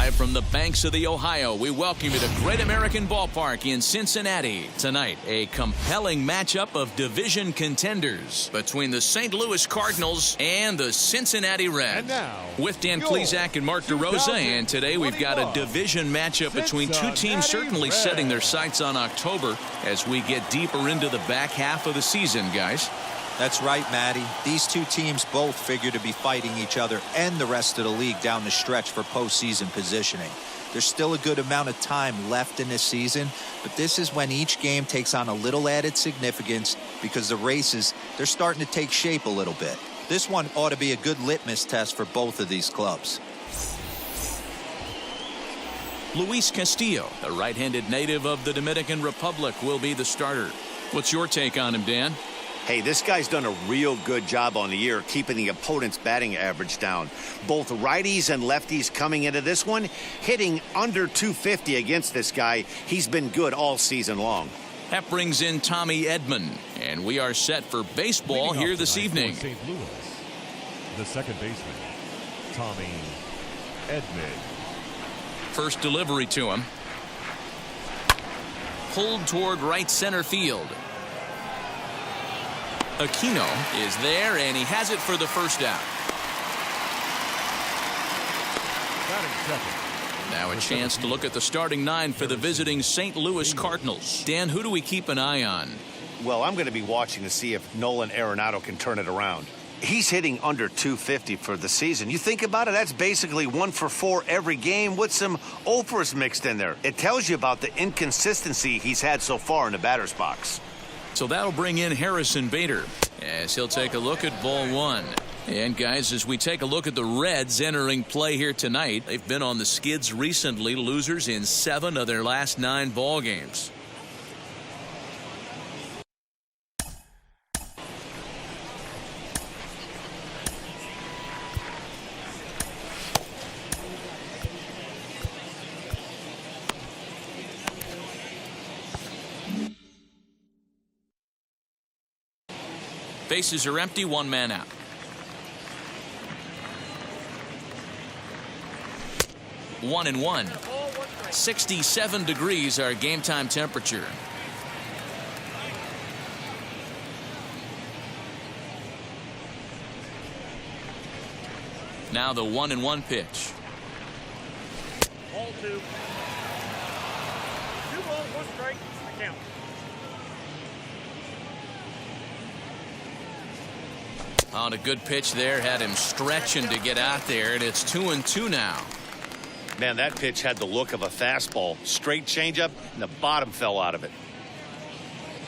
Live from the banks of the Ohio, we welcome you to Great American Ballpark in Cincinnati. Tonight, a compelling matchup of division contenders between the St. Louis Cardinals and the Cincinnati Reds. And now, with Dan Plesac and Mark DeRosa, and today we've got a division matchup between two teams certainly setting their sights on October as we get deeper into the back half of the season, guys. That's right, Matty. These two teams both figure to be fighting each other and the rest of the league down the stretch for postseason positioning. There's still a good amount of time left in this season, but this is when each game takes on a little added significance because the races, they're starting to take shape a little bit. This one ought to be a good litmus test for both of these clubs. Luis Castillo, the right-handed native of the Dominican Republic, will be the starter. What's your take on him, Dan? Hey, this guy's done a real good job on the year keeping the opponent's batting average down. Both righties and lefties coming into this one, hitting under 250 against this guy. He's been good all season long. That brings in Tommy Edman, and we are set for baseball here this evening. St. Louis, the second baseman, Tommy Edman. First delivery to him. Pulled toward right center field. Aquino is there, and he has it for the first out. Now a chance to look at the starting nine for the visiting St. Louis Cardinals. Dan, who do we keep an eye on? Well, I'm going to be watching to see if Nolan Arenado can turn it around. He's hitting under 250 for the season. You think about it, that's basically 1 for 4 every game with some offers mixed in there. It tells you about the inconsistency he's had so far in the batter's box. So that'll bring in Harrison Bader as he'll take a look at ball one. And guys, as we take a look at the Reds entering play here tonight, they've been on the skids recently, losers in 7 of their last 9 ball games. Bases are empty, 1 man out. One and one. 67 degrees our game time temperature. Now the 1-1 pitch. Ball 2. 2 balls, 1 strike, the count. On a good pitch there, had him stretching to get out there, and it's 2-2 now. Man, that pitch had the look of a fastball. Straight changeup, and the bottom fell out of it.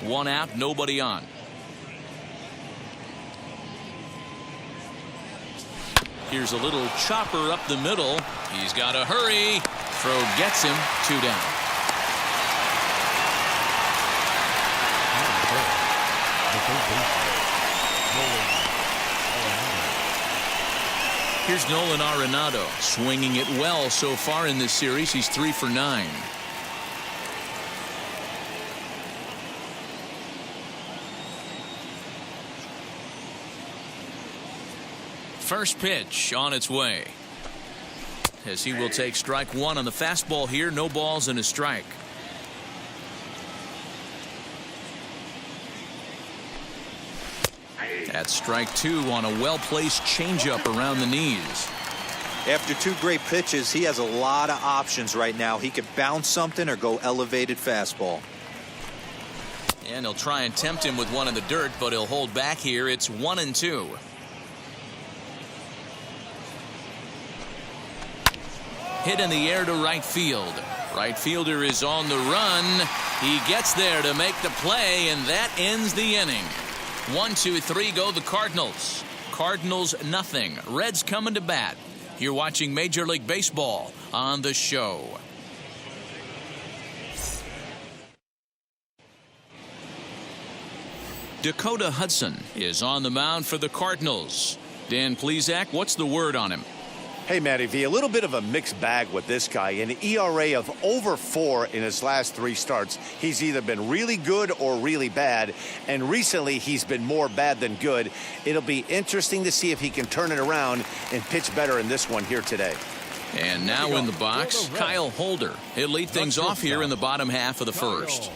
1 out, nobody on. Here's a little chopper up the middle. He's got to hurry. Throw gets him. 2 down. Here's Nolan Arenado, swinging it well so far in this series. He's 3 for 9. First pitch on its way, as he will take strike 1 on the fastball here. No balls and a strike. That's strike 2 on a well-placed changeup around the knees. After 2 great pitches, he has a lot of options right now. He could bounce something or go elevated fastball. And he'll try and tempt him with one in the dirt, but he'll hold back here. It's 1-2. Hit in the air to right field. Right fielder is on the run. He gets there to make the play, and that ends the inning. 1, 2, 3 go the Cardinals. Cardinals nothing. Reds coming to bat. You're watching Major League Baseball on the show. Dakota Hudson is on the mound for the Cardinals. Dan Plesac, what's the word on him? Hey, Matty V, a little bit of a mixed bag with this guy. An ERA of over 4 in his last 3 starts. He's either been really good or really bad, and recently he's been more bad than good. It'll be interesting to see if he can turn it around and pitch better in this one here today. And now in the box, Kyle Holder. He'll lead things off here in the bottom half of the first.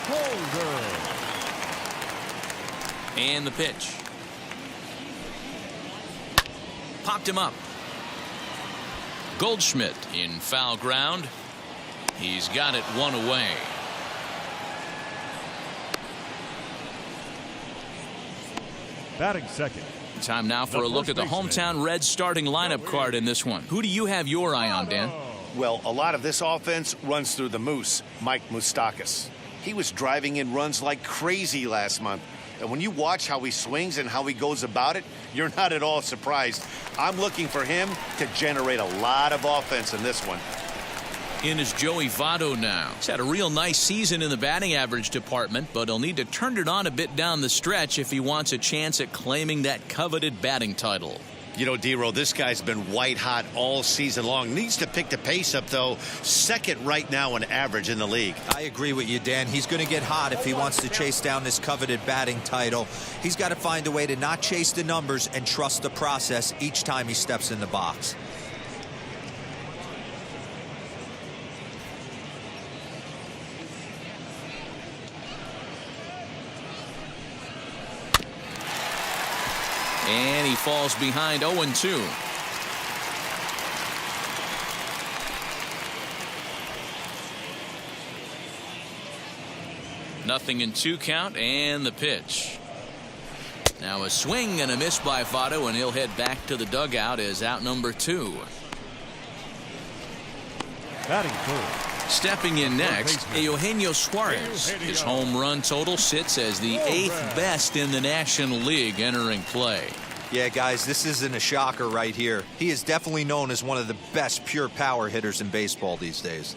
Holder. And the pitch. Popped him up. Goldschmidt in foul ground. He's got it one away. Batting second. Time now for a look at the hometown Reds starting lineup card in this one. Who do you have your eye on, Dan? Well, a lot of this offense runs through the Moose, Mike Moustakas. He was driving in runs like crazy last month. And when you watch how he swings and how he goes about it, you're not at all surprised. I'm looking for him to generate a lot of offense in this one. In is Joey Votto now. He's had a real nice season in the batting average department, but he'll need to turn it on a bit down the stretch if he wants a chance at claiming that coveted batting title. You know, D-Row, this guy's been white hot all season long. Needs to pick the pace up, though. Second right now in average in the league. I agree with you, Dan. He's going to get hot if he wants to chase down this coveted batting title. He's got to find a way to not chase the numbers and trust the process each time he steps in the box. And he falls behind 0-2. Nothing in 2 count, and the pitch. Now a swing and a miss by Votto, and he'll head back to the dugout as out number 2. Batting third. Stepping in next, Eugenio Suarez. His home run total sits as the 8th best in the National League entering play. Yeah, guys, this isn't a shocker right here. He is definitely known as one of the best pure power hitters in baseball these days.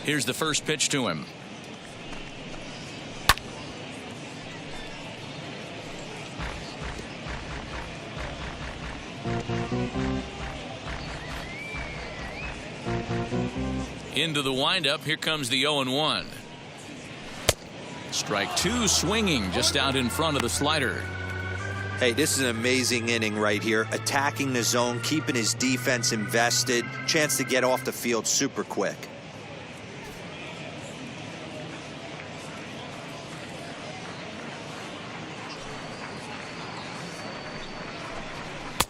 Here's the first pitch to him. Into the windup. Here comes the 0-1. Strike 2 swinging just out in front of the slider. Hey, this is an amazing inning right here. Attacking the zone, keeping his defense invested. Chance to get off the field super quick.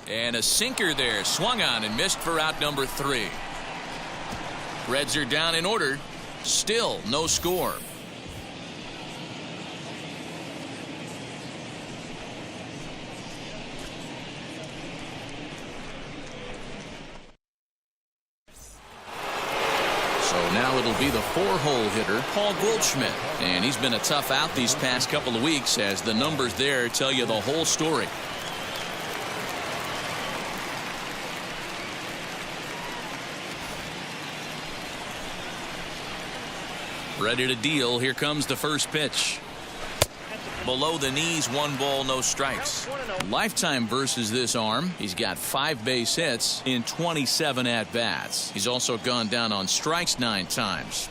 And a sinker there, swung on and missed for out number 3. Reds are down in order. Still no score. So now it'll be the 4-hole hitter, Paul Goldschmidt. And he's been a tough out these past couple of weeks, as the numbers there tell you the whole story. Ready to deal. Here comes the first pitch. Below the knees, 1 ball, no strikes. Lifetime versus this arm. He's got 5 base hits in 27 at-bats. He's also gone down on strikes 9 times.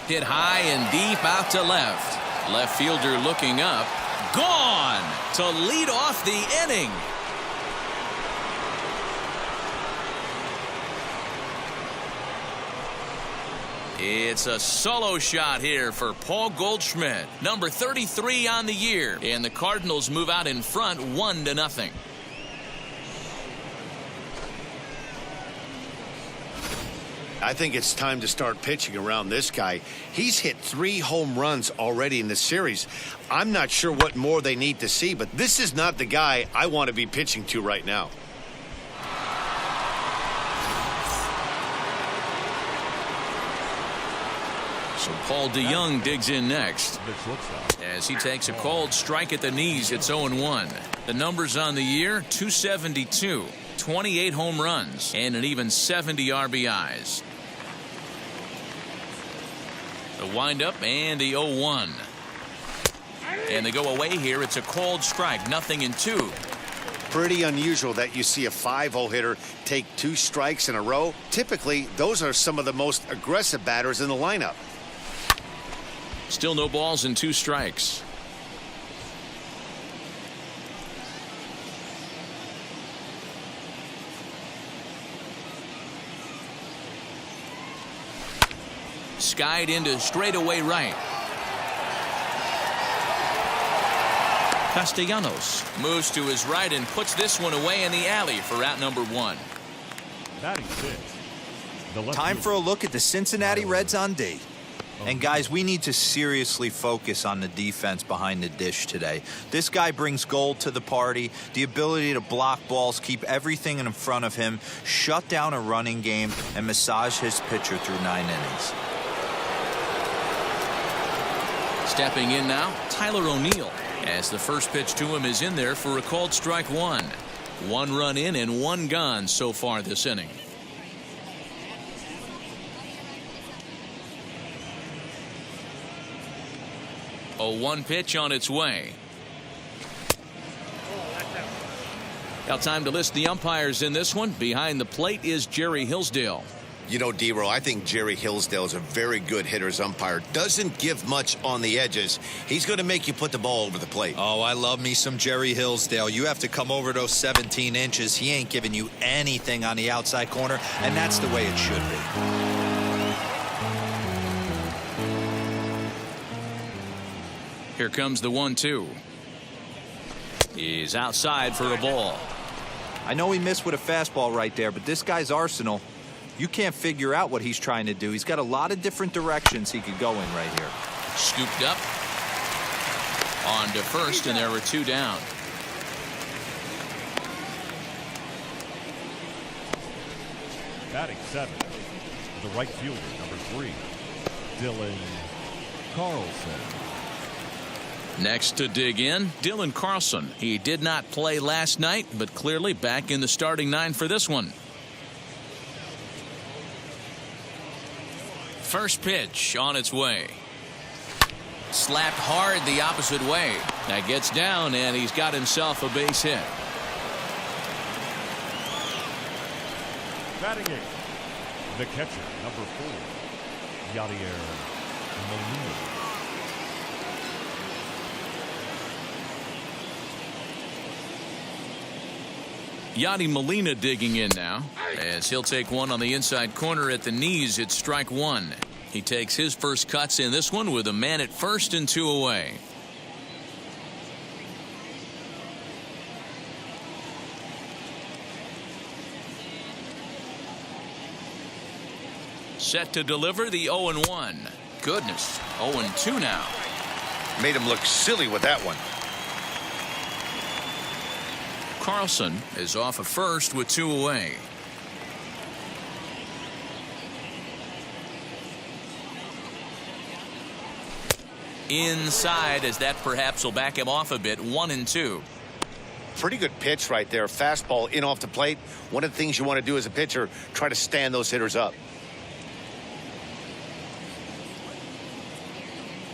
Hit high and deep out to left. Left fielder looking up. Gone to lead off the inning. It's a solo shot here for Paul Goldschmidt, number 33 on the year, and the Cardinals move out in front 1-0. I think it's time to start pitching around this guy. He's hit 3 home runs already in this series. I'm not sure what more they need to see, but this is not the guy I want to be pitching to right now. So Paul DeYoung digs in next as he takes a called strike at the knees. It's 0-1. The numbers on the year: 272, 28 home runs, and an even 70 RBIs. The windup and the 0-1. And they go away here. It's a called strike, 0-2. Pretty unusual that you see a 5-hole hitter take 2 strikes in a row. Typically, those are some of the most aggressive batters in the lineup. Still no balls and 2 strikes. Skied into straightaway right. Castellanos moves to his right and puts this one away in the alley for out number 1. Batting 6. The left Time fielder. for a look at the Cincinnati Reds on D. And guys, we need to seriously focus on the defense behind the dish today. This guy brings gold to the party, the ability to block balls, keep everything in front of him, shut down a running game, and massage his pitcher through 9 innings. Stepping in now, Tyler O'Neill, as the first pitch to him is in there for a called strike 1. 1 run in and 1 gone so far this inning. A 1 pitch on its way. Now time to list the umpires in this one. Behind the plate is Jerry Hillsdale. You know, D-Row, I think Jerry Hillsdale is a very good hitter's umpire. Doesn't give much on the edges. He's going to make you put the ball over the plate. Oh, I love me some Jerry Hillsdale. You have to come over those 17 inches. He ain't giving you anything on the outside corner, and that's the way it should be. Here comes the 1-2. He's outside for a ball. I know he missed with a fastball right there, but this guy's arsenal, you can't figure out what he's trying to do. He's got a lot of different directions he could go in right here. Scooped up. On to first, and there were 2 down. Batting 7. The right fielder, number 3. Dylan Carlson. Next to dig in, Dylan Carlson. He did not play last night, but clearly back in the starting 9 for this one. First pitch on its way. Slapped hard the opposite way. That gets down, and he's got himself a base hit. Batting 8. The catcher, number 4. Yadier Molina. Yadi Molina digging in now, as he'll take one on the inside corner at the knees. It's strike 1. He takes his first cuts in this one with a man at first and 2 away. Set to deliver the 0-1. Goodness, 0-2 now. Made him look silly with that one. Carlson is off at first with 2 away. Inside, as that perhaps will back him off a bit. 1-2. Pretty good pitch right there. Fastball in off the plate. One of the things you want to do as a pitcher, try to stand those hitters up.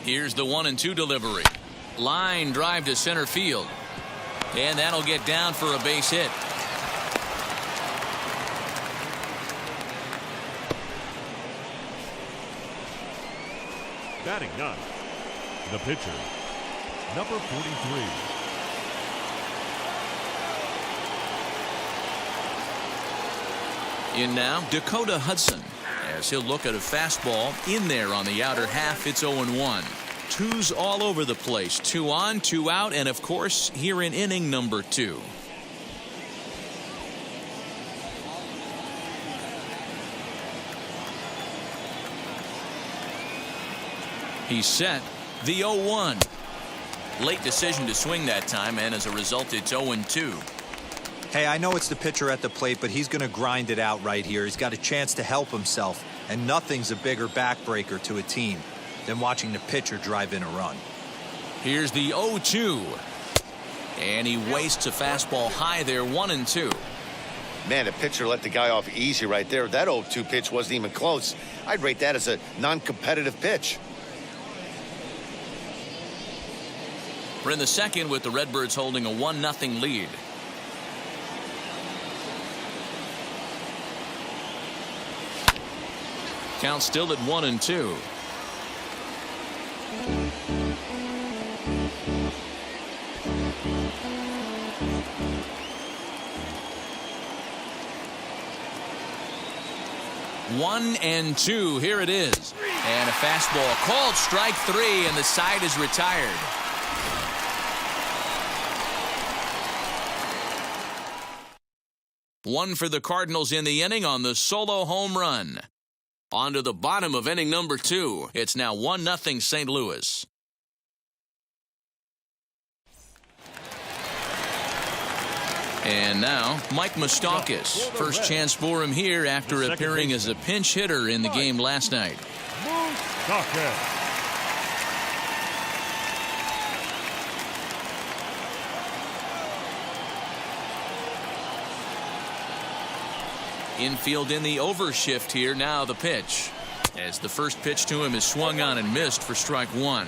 Here's the 1-2 delivery. Line drive to center field. And that'll get down for a base hit. Batting 9. The pitcher, number 43. In now, Dakota Hudson, as he'll look at a fastball in there on the outer half. It's 0-1. 2s all over the place. 2 on, 2 out, and of course here in inning number 2. He's set. The 0-1. Late decision to swing that time, and as a result it's 0-2. Hey, I know it's the pitcher at the plate, but he's going to grind it out right here. He's got a chance to help himself, and nothing's a bigger backbreaker to a team than watching the pitcher drive in a run. Here's the 0-2. And he wastes a fastball high there. 1-2. Man, the pitcher let the guy off easy right there. That 0-2 pitch wasn't even close. I'd rate that as a non-competitive pitch. We're in the second with the Redbirds holding a 1-0 lead. Count still at 1-2. One and two. Here it is. And a fastball called strike three, and the side is retired. One for the Cardinals in the inning on the solo home run. On to the bottom of inning number two. It's now 1-0 St. Louis. And now, Mike Moustakas. First chance for him here after appearing as a pinch hitter in the game last night. Moustakas. Infield in the overshift here. Now the pitch. As the first pitch to him is swung on and missed for strike one.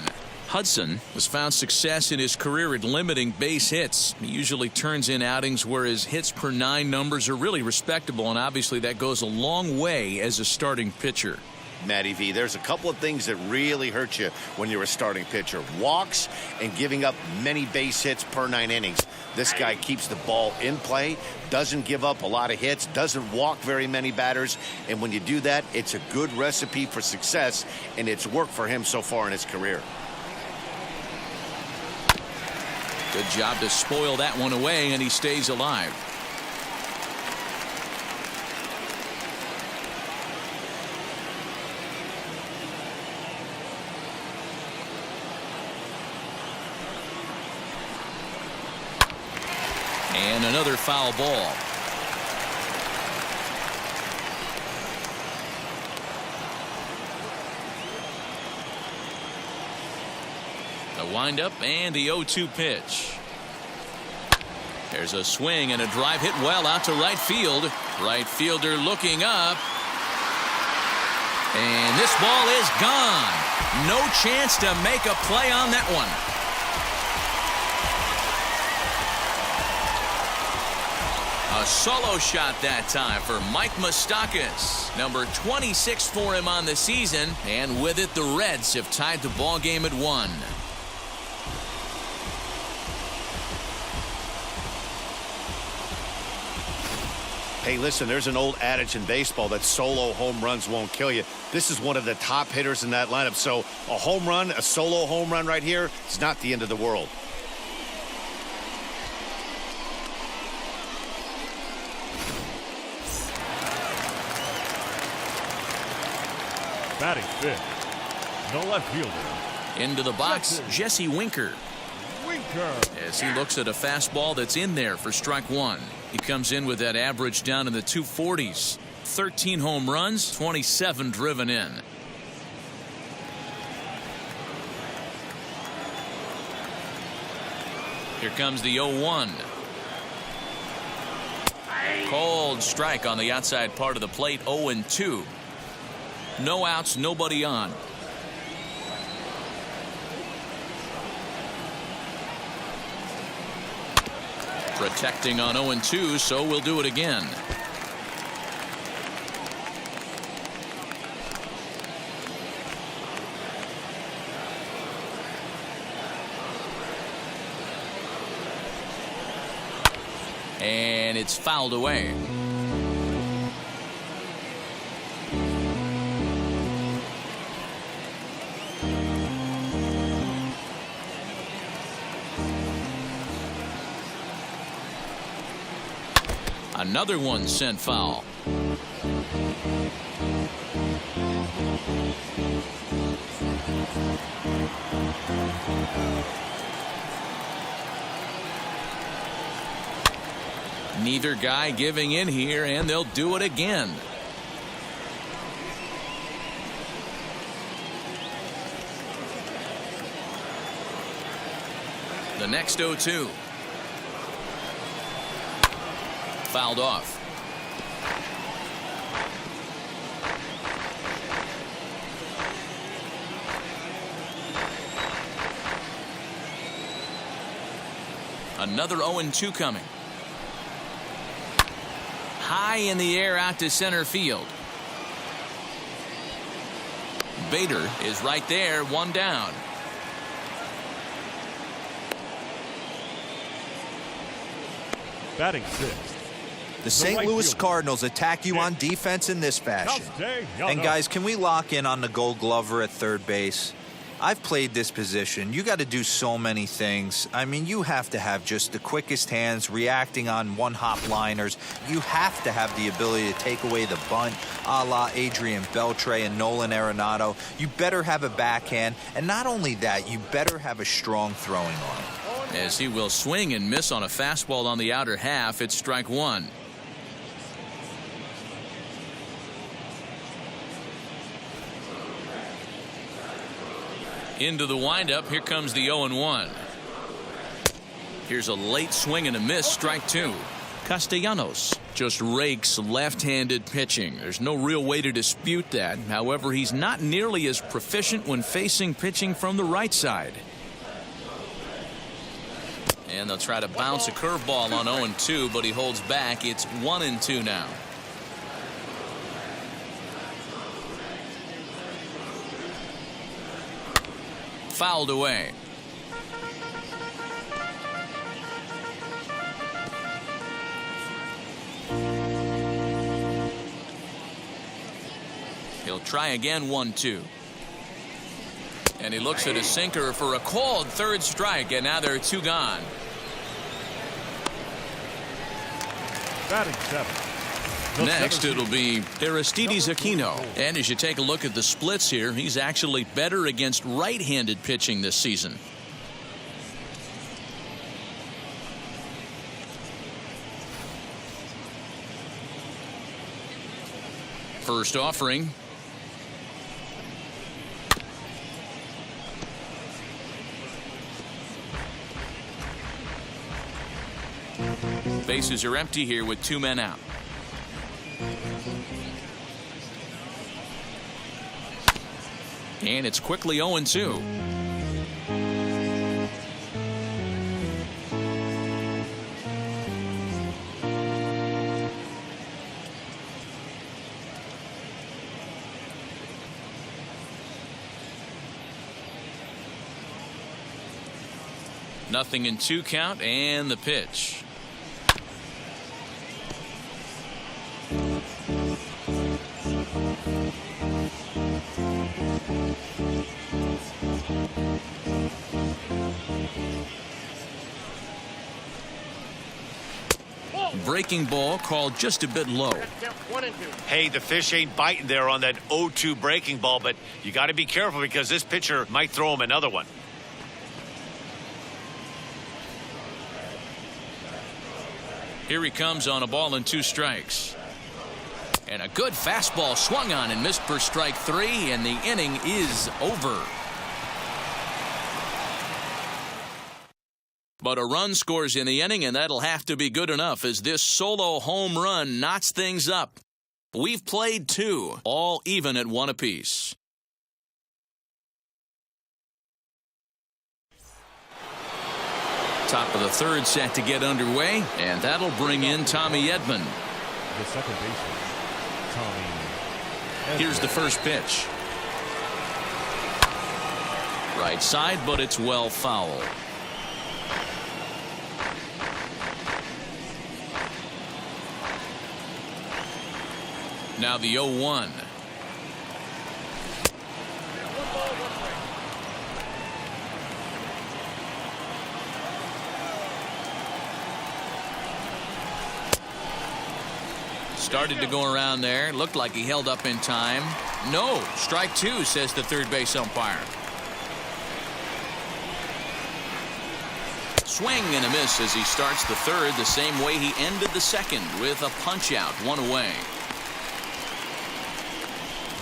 Hudson has found success in his career at limiting base hits. He usually turns in outings where his hits per nine numbers are really respectable, and obviously that goes a long way as a starting pitcher. Matty V, there's a couple of things that really hurt you when you're a starting pitcher. Walks and giving up many base hits per 9 innings. This guy keeps the ball in play, doesn't give up a lot of hits, doesn't walk very many batters, and when you do that, it's a good recipe for success, and it's worked for him so far in his career. Good job to spoil that one away, and he stays alive. And another foul ball. The windup and the 0-2 pitch. There's a swing and a drive hit well out to right field. Right fielder looking up. And this ball is gone. No chance to make a play on that one. A solo shot that time for Mike Moustakas. Number 26 for him on the season. And with it, the Reds have tied the ball game at 1. Hey, listen, there's an old adage in baseball that solo home runs won't kill you. This is one of the top hitters in that lineup. So a home run, a solo home run right here, it's not the end of the world. Batting fifth, the left fielder. Into the box, Jesse Winker. As he looks at a fastball that's in there for strike one. He comes in with that average down in the 240s. 13 home runs, 27 driven in. Here comes the 0-1. Cold strike on the outside part of the plate. 0-2. No outs, nobody on. Protecting on 0-2, so we'll do it again. And it's fouled away. Another one sent foul. Neither guy giving in here, and they'll do it again. The next 0-2. Fouled off. Another 0-2 coming. High in the air out to center field. Bader is right there, one down. Batting sixth. The St. right Louis fielder. Cardinals attack you on defense in this fashion. And guys, can we lock in on the Gold Glover at third base? I've played this position. You got to do so many things. I mean, you have to have just the quickest hands, reacting on one-hop liners. You have to have the ability to take away the bunt, a la Adrian Beltre and Nolan Arenado. You better have a backhand, and not only that, you better have a strong throwing arm. As he will swing and miss on a fastball on the outer half, it's strike one. Into the windup, here comes the 0-1. Here's a late swing and a miss, strike two. Castellanos just rakes left-handed pitching. There's no real way to dispute that. However, he's not nearly as proficient when facing pitching from the right side. And they'll try to bounce a curveball on 0-2, but he holds back. It's 1-2 now. Fouled away. He'll try again, 1-2. And he looks at a sinker for a called third strike, and now there are two gone. Batting seventh. Next, it'll be Aristides Aquino. And as you take a look at the splits here, he's actually better against right-handed pitching this season. First offering. Bases are empty here with two men out. And it's quickly 0-2. Nothing in two count, and the pitch. Breaking ball called just a bit low. 1-2. Hey, the fish ain't biting there on that 0-2 breaking ball, but you got to be careful because this pitcher might throw him another one. Here he comes on a ball and two strikes. And a good fastball swung on and missed for strike three, and the inning is over. But a run scores in the inning, and that'll have to be good enough as this solo home run knots things up. We've played two, all even at one apiece. Top of the third set to get underway, and that'll bring in Tommy Edman. The second baseman, Tommy Edman. Here's the first pitch. Right side, but it's well foul. Now the 0-1. Started to go around there. Looked like he held up in time. No, strike two, says the third base umpire. Swing and a miss as he starts the third the same way he ended the second with a punch out, one away.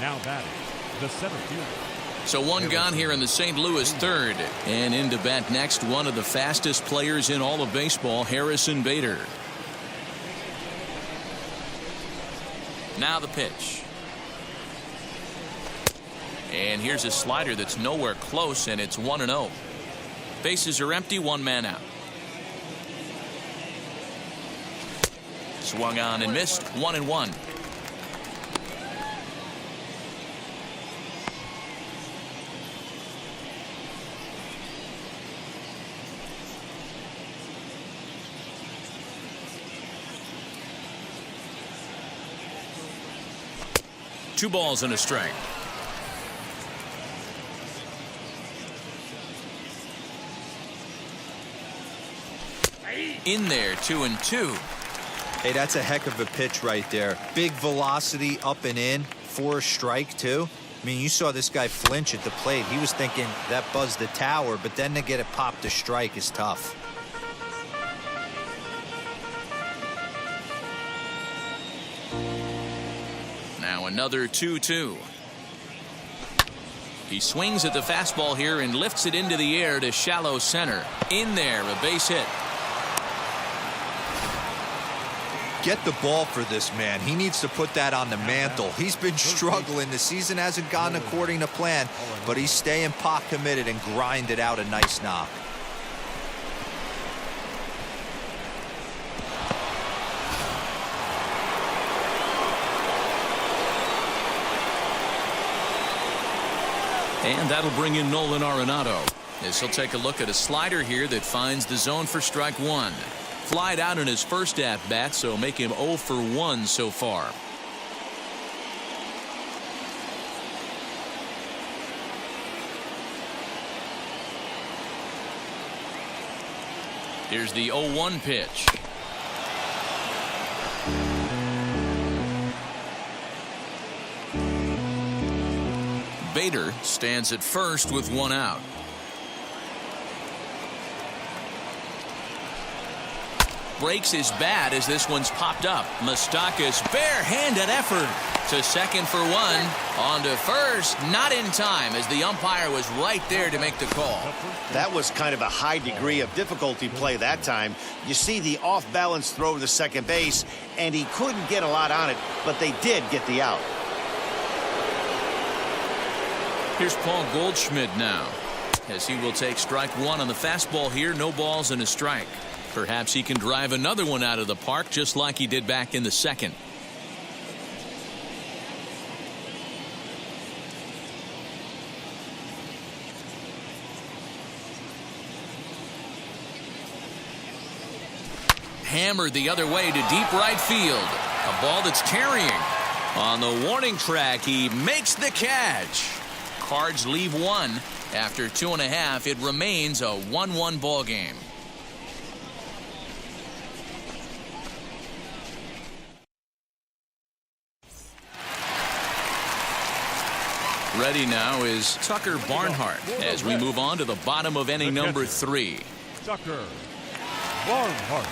Now batting, the center fielder. So one gone here in the St. Louis third. And into bat next, one of the fastest players in all of baseball, Harrison Bader. Now the pitch. And here's a slider that's nowhere close, and it's 1-0. Bases are empty, one man out. Swung on and missed, 1-1. 2 balls and a strike. In there, 2-2. Hey, that's a heck of a pitch right there. Big velocity up and in for a strike, too. I mean, you saw this guy flinch at the plate. He was thinking that buzzed the tower, but then to get it popped to strike is tough. Now another 2-2. He swings at the fastball here and lifts it into the air to shallow center. In there, a base hit. Get the ball for this man. He needs to put that on the mantle. He's been struggling. The season hasn't gone according to plan, but he's staying pot committed and grinded out a nice knock. And that'll bring in Nolan Arenado, as he'll take a look at a slider here that finds the zone for strike 1. Flied out in his first at-bat, so make him 0 for 1 so far. Here's the 0-1 pitch. Bader stands at first with 1 out. Breaks his bat as this one's popped up. Moustakas bare-handed effort to second for 1. On to first, not in time, as the umpire was right there to make the call. That was kind of a high degree of difficulty play that time. You see the off-balance throw to second base, and he couldn't get a lot on it, but they did get the out. Here's Paul Goldschmidt now, as he will take strike 1 on the fastball here. No balls and a strike. Perhaps he can drive another one out of the park just like he did back in the second. Hammered the other way to deep right field. A ball that's carrying. On the warning track, he makes the catch. Cards leave 1. After 2.5, it remains a 1-1 ball game. Ready now is Tucker Barnhart as we move on to the bottom of inning number 3. Tucker Barnhart.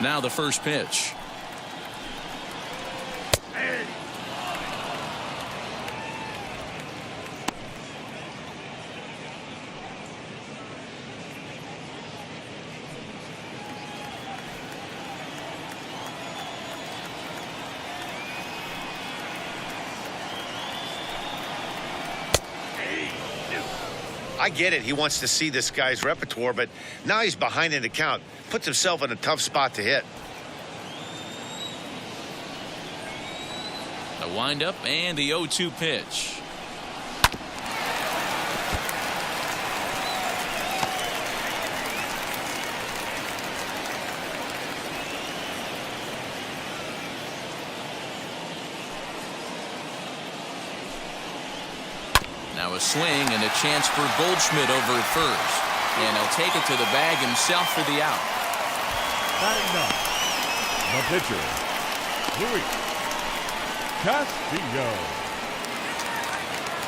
Now the first pitch. I get it. He wants to see this guy's repertoire, but now he's behind in the count. Puts himself in a tough spot to hit. The windup and the 0-2 pitch. Now a swing and a chance for Goldschmidt over at first. And he'll take it to the bag himself for the out. Batting ninth, the pitcher, Luis Castillo.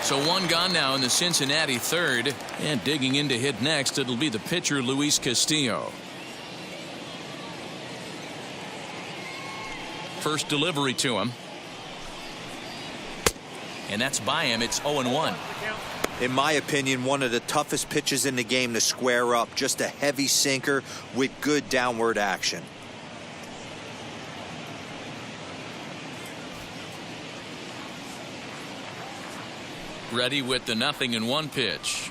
So 1 gone now in the Cincinnati third. And digging in to hit next, it'll be the pitcher, Luis Castillo. First delivery to him. And that's by him. It's 0-1. In my opinion, one of the toughest pitches in the game to square up. Just a heavy sinker with good downward action. Ready with the 0-1 pitch.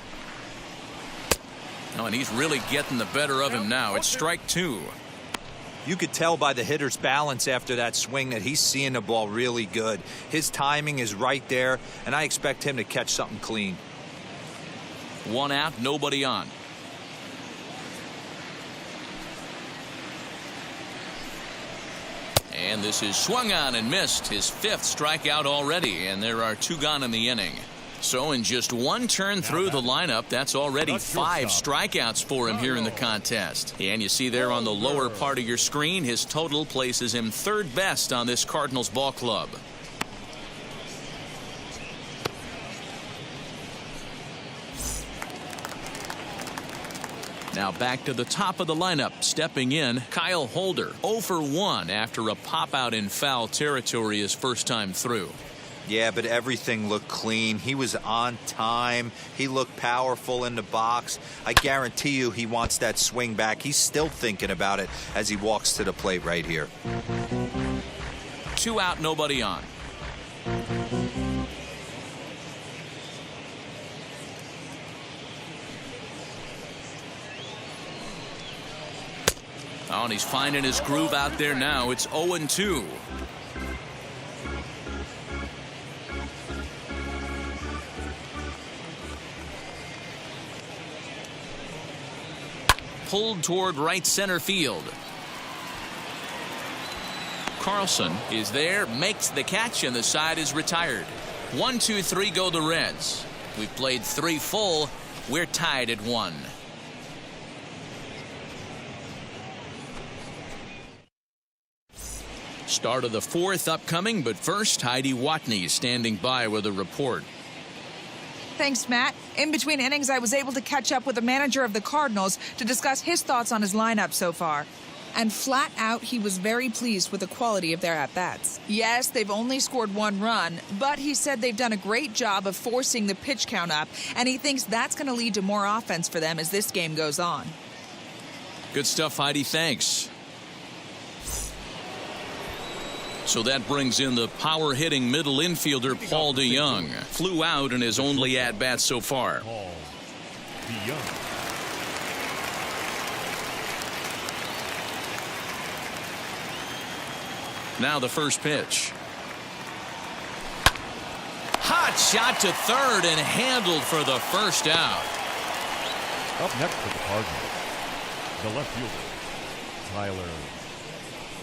Oh, and he's really getting the better of him now. It's strike 2. You could tell by the hitter's balance after that swing that he's seeing the ball really good. His timing is right there, and I expect him to catch something clean. 1 out, nobody on. And this is swung on and missed. His 5th strikeout already, and there are 2 gone in the inning. So in just 1 turn through the lineup, that's already 5 strikeouts for him here in the contest. And you see there on the lower part of your screen, his total places him 3rd best on this Cardinals ball club. Now back to the top of the lineup. Stepping in, Kyle Holder, 0 for 1 after a pop-out in foul territory his first time through. Yeah, but everything looked clean. He was on time. He looked powerful in the box. I guarantee you he wants that swing back. He's still thinking about it as he walks to the plate right here. 2 out, nobody on. Oh, and he's finding his groove out there now. It's 0-2. Pulled toward right center field. Carlson is there, makes the catch, and the side is retired. 1, 2, 3 go the Reds. We've played 3 full. We're tied at 1. Start of the 4th upcoming, but first, Heidi Watney standing by with a report. Thanks, Matt. In between innings, I was able to catch up with the manager of the Cardinals to discuss his thoughts on his lineup so far. And flat out, he was very pleased with the quality of their at-bats. Yes, they've only scored 1 run, but he said they've done a great job of forcing the pitch count up, and he thinks that's going to lead to more offense for them as this game goes on. Good stuff, Heidi. Thanks. So that brings in the power-hitting middle infielder Paul DeYoung. Flew out in his only at-bat so far. Paul DeYoung. Now the first pitch. Hot shot to third and handled for the first out. Up next for the Cardinals, the left fielder, Tyler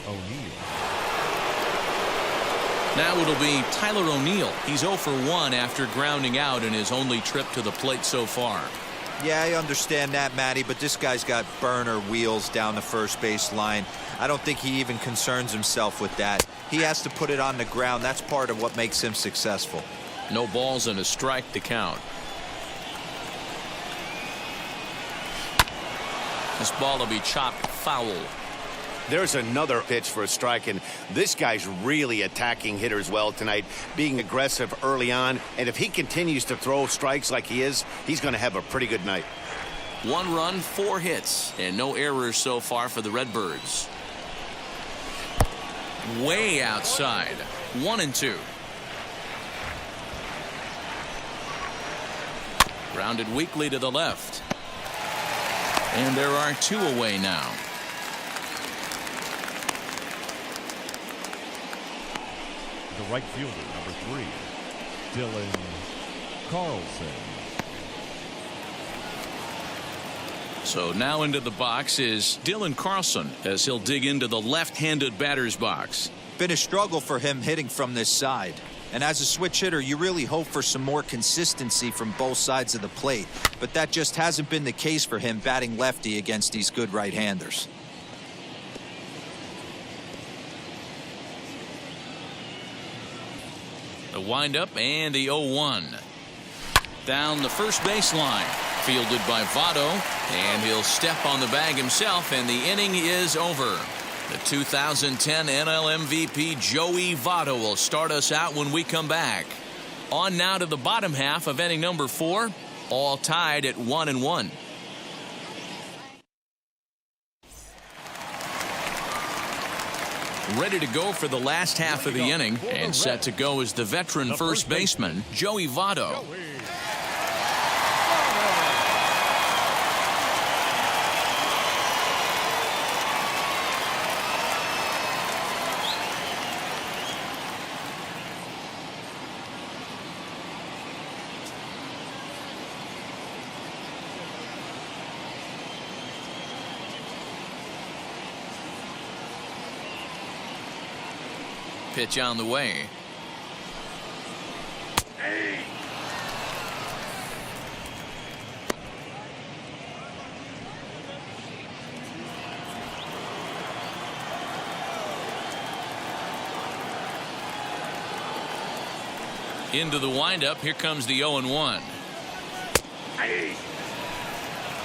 O'Neill. Now it'll be Tyler O'Neill. He's 0 for 1 after grounding out in his only trip to the plate so far. Yeah, I understand that, Matty, but this guy's got burner wheels down the first base line. I don't think he even concerns himself with that. He has to put it on the ground. That's part of what makes him successful. No balls and a strike to count. This ball will be chopped foul. There's another pitch for a strike, and this guy's really attacking hitters well tonight, being aggressive early on. And if he continues to throw strikes like he is, he's going to have a pretty good night. 1 run, 4 hits, and no errors so far for the Redbirds. Way outside. 1-2. Grounded weakly to the left. And there are 2 away now. The right fielder, number 3, Dylan Carlson. So now into the box is Dylan Carlson as he'll dig into the left-handed batter's box. Been a struggle for him hitting from this side. And as a switch hitter, you really hope for some more consistency from both sides of the plate. But that just hasn't been the case for him batting lefty against these good right-handers. The windup and the 0-1. Down the first baseline. Fielded by Votto. And he'll step on the bag himself, and the inning is over. The 2010 NL MVP Joey Votto will start us out when we come back. On now to the bottom half of inning number 4. All tied at 1-1. Ready to go for the last half of the inning, and set to go is the veteran first baseman, Joey Votto. Pitch on the way. Into the windup. Here comes the 0-1.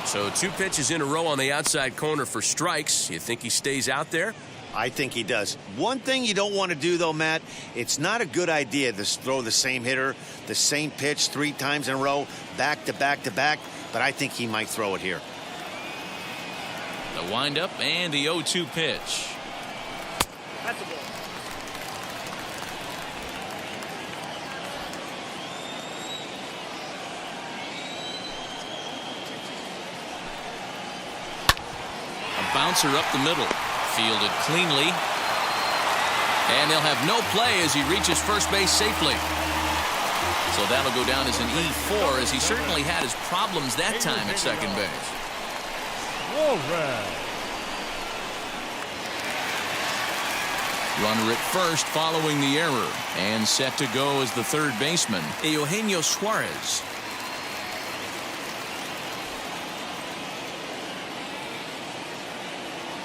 So 2 pitches in a row on the outside corner for strikes. You think he stays out there? I think he does. One thing you don't want to do, though, Matt, it's not a good idea to throw the same hitter, the same pitch 3 times in a row, back to back to back, but I think he might throw it here. The windup and the 0-2 pitch. That's a ball. Bouncer up the middle. Fielded cleanly. And he'll have no play as he reaches first base safely. So that'll go down as an E4, as he certainly had his problems that time at second base. Runner at first following the error. And set to go as the third baseman, Eugenio Suarez.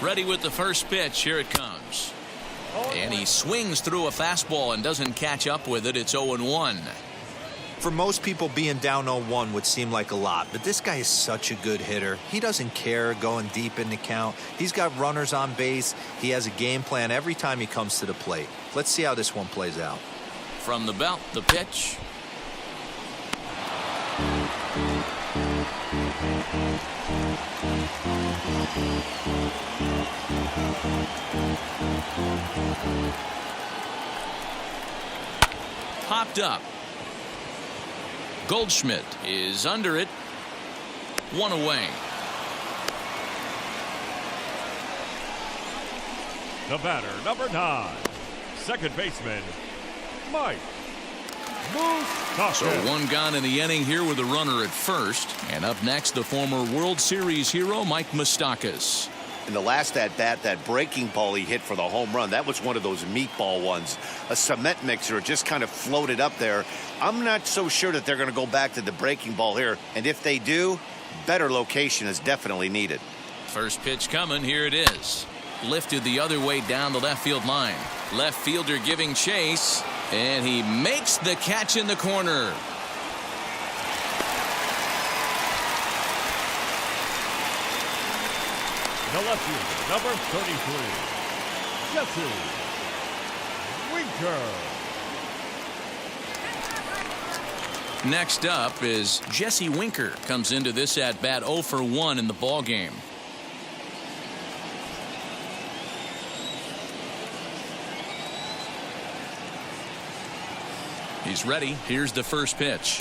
Ready with the first pitch. Here it comes. And he swings through a fastball and doesn't catch up with it. It's 0-1. For most people, being down 0-1 would seem like a lot, but this guy is such a good hitter. He doesn't care going deep in the count. He's got runners on base. He has a game plan every time he comes to the plate. Let's see how this one plays out. From the belt, the pitch. Popped up. Goldschmidt is under it. 1 away. The batter, number 9, second baseman, Mike Moustakas. So 1 gone in the inning here with a runner at first. And up next, the former World Series hero, Mike Moustakas. In the last at-bat, that breaking ball he hit for the home run, that was one of those meatball ones. A cement mixer just kind of floated up there. I'm not so sure that they're going to go back to the breaking ball here. And if they do, better location is definitely needed. First pitch coming. Here it is. Lifted the other way down the left field line. Left fielder giving chase. And he makes the catch in the corner. The left fielder, number 33, Jesse Winker. Next up is Jesse Winker. Comes into this at bat 0 for 1 in the ball game. He's ready. Here's the first pitch.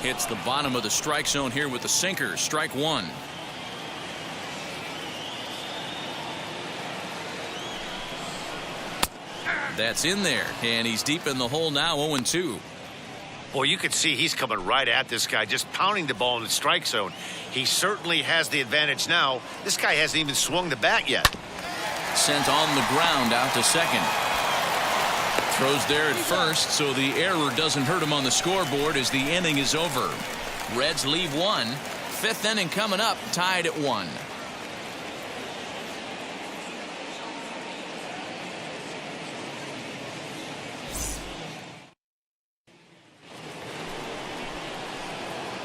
Hits the bottom of the strike zone here with the sinker. Strike 1. That's in there, and he's deep in the hole now. 0-2. Boy, you can see he's coming right at this guy, just pounding the ball in the strike zone. He certainly has the advantage now. This guy hasn't even swung the bat yet. Sent on the ground out to second. Throws there at first, so the error doesn't hurt him on the scoreboard as the inning is over. Reds leave 1. 5th inning coming up, tied at 1.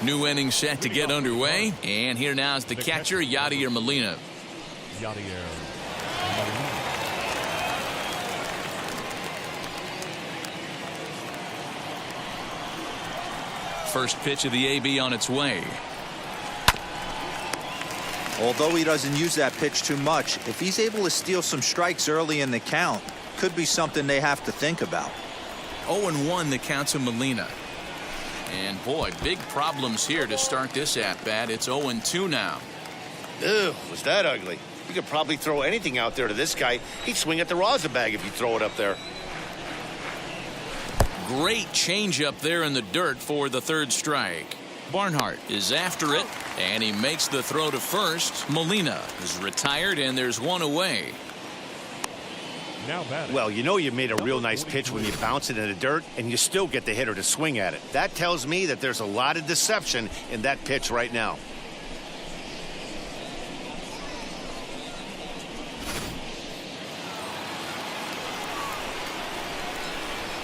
New inning set to get underway, and here now is the catcher, Yadier Molina. Yadier. First pitch of the AB on its way. Although he doesn't use that pitch too much, if he's able to steal some strikes early in the count, could be something they have to think about. 0-1 the count to Molina. And boy, big problems here to start this at-bat. It's 0-2 now. Ew, was that ugly? You could probably throw anything out there to this guy. He'd swing at the rosin bag if you throw it up there. Great change up there in the dirt for the third strike. Barnhart is after it, and he makes the throw to first. Molina is retired, and there's 1 away. Now batting. Well, you know you made a real nice pitch when you bounce it in the dirt and you still get the hitter to swing at it. That tells me that there's a lot of deception in that pitch right now.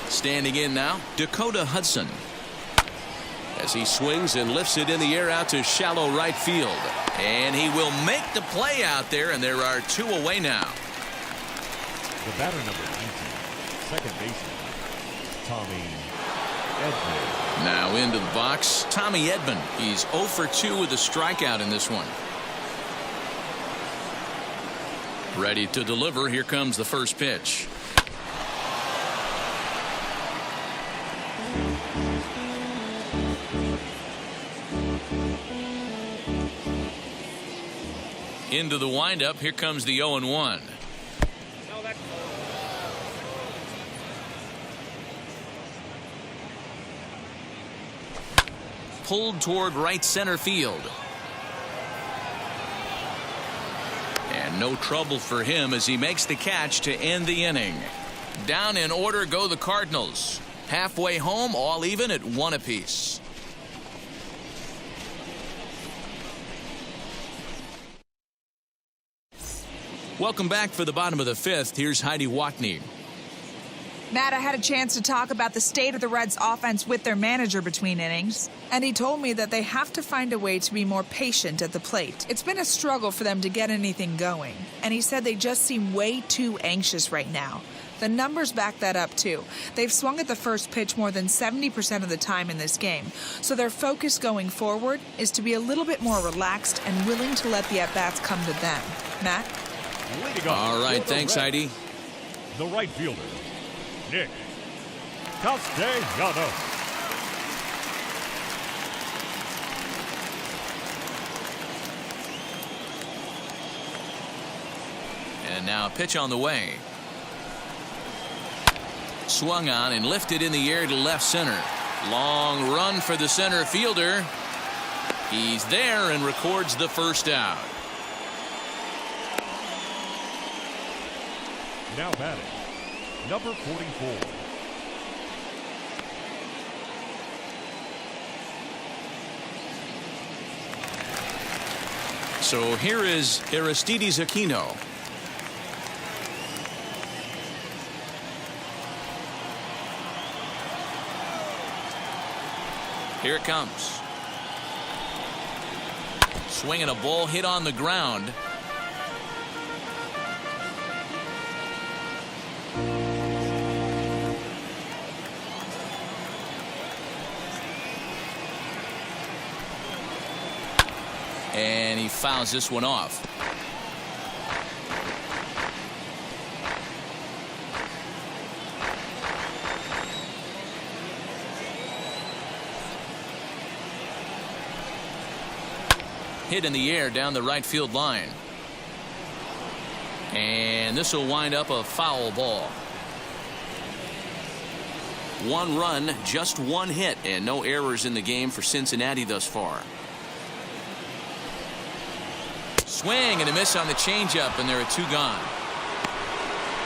Standing in now, Dakota Hudson. As he swings and lifts it in the air out to shallow right field. And he will make the play out there, and there are 2 away now. The batter number 19, second baseman, Tommy Edman. Now into the box, Tommy Edman. He's 0 for 2 with a strikeout in this one. Ready to deliver. Here comes the first pitch. Into the windup. Here comes the 0-1. No, that's Pulled toward right center field. And no trouble for him as he makes the catch to end the inning. Down in order go the Cardinals. Halfway home, all even at 1 apiece. Welcome back for the bottom of the 5th. Here's Heidi Watney. Matt, I had a chance to talk about the state of the Reds' offense with their manager between innings, and he told me that they have to find a way to be more patient at the plate. It's been a struggle for them to get anything going, and he said they just seem way too anxious right now. The numbers back that up, too. They've swung at the first pitch more than 70% of the time in this game, so their focus going forward is to be a little bit more relaxed and willing to let the at-bats come to them. Matt? All right, thanks, Heidi. The right fielder, Nick Castellanos. And now a pitch on the way. Swung on and lifted in the air to left center. Long run for the center fielder. He's there and records the first out. Now batting, number 44. So here is Aristides Aquino. Here it comes. Swinging a ball hit on the ground. And he fouls this one off. Hit in the air down the right field line. And this will wind up a foul ball. 1 run, just 1 hit, and no errors in the game for Cincinnati thus far. Swing and a miss on the changeup, and there are 2 gone.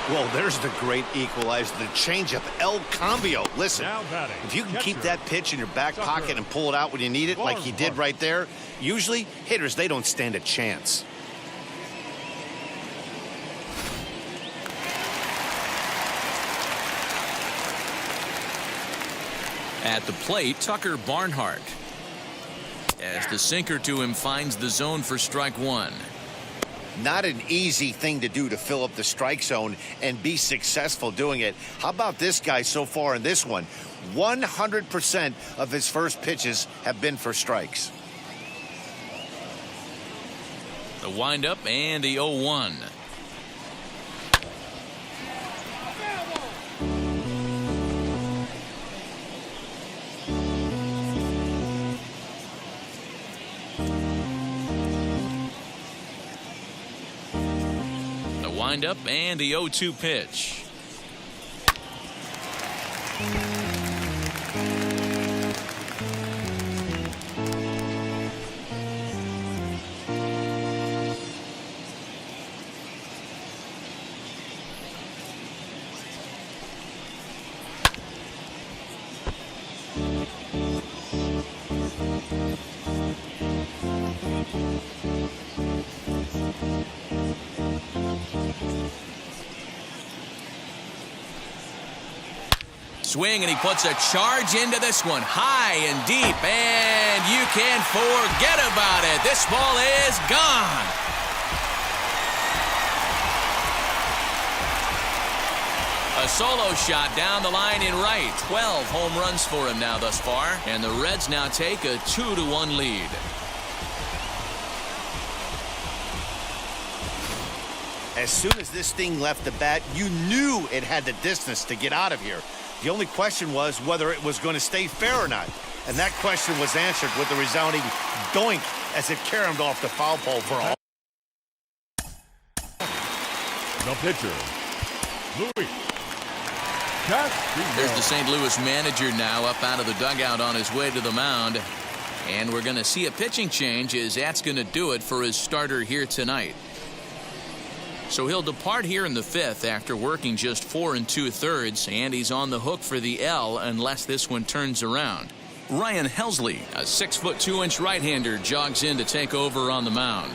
Well, there's the great equalizer, the changeup, El Cambio. Listen, Now batting, if you can keep catcher, that pitch in your back Tucker. pocket and pull it out when you need it, like he did right there, usually hitters, they don't stand a chance. At the plate, Tucker Barnhart. As the sinker to him finds the zone for strike 1. Not an easy thing to do to fill up the strike zone and be successful doing it. How about this guy so far in this one? 100% of his first pitches have been for strikes. The windup and the 0-1. Windup and the 0-2 pitch. swing, and he puts a charge into this one. High and deep, and you can't forget about it. This ball is gone. A solo shot down the line in right. 12 home runs for him now thus far, and the Reds now take a 2-1 lead. As soon as this thing left the bat, you knew it had the distance to get out of here. The only question was whether it was going to stay fair or not. And that question was answered with a resounding doink as it caromed off the foul pole for all. The pitcher, Louis Castillo. There's the St. Louis manager now up out of the dugout on his way to the mound. And we're going to see a pitching change as that's going to do it for his starter here tonight. So he'll depart here in the fifth after working just 4 2/3, and he's on the hook for the L unless this one turns around. Ryan Helsley, a 6'2" right-hander, jogs in to take over on the mound.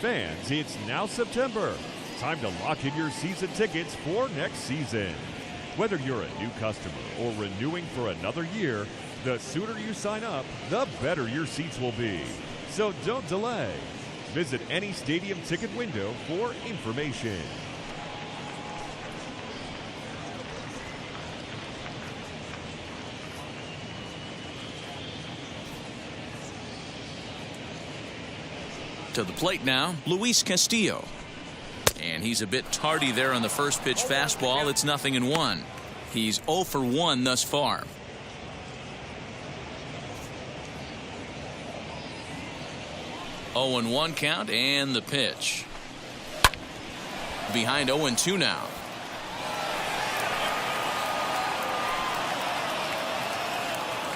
Fans, it's now September. Time to lock in your season tickets for next season. Whether you're a new customer or renewing for another year, the sooner you sign up, the better your seats will be. So don't delay. Visit any stadium ticket window for information. To the plate now, Luis Castillo. And he's a bit tardy there on the first pitch fastball. It's 0-1. He's 0 for 1 thus far. Oh, 0-1 count, and the pitch. Behind 0-2 now.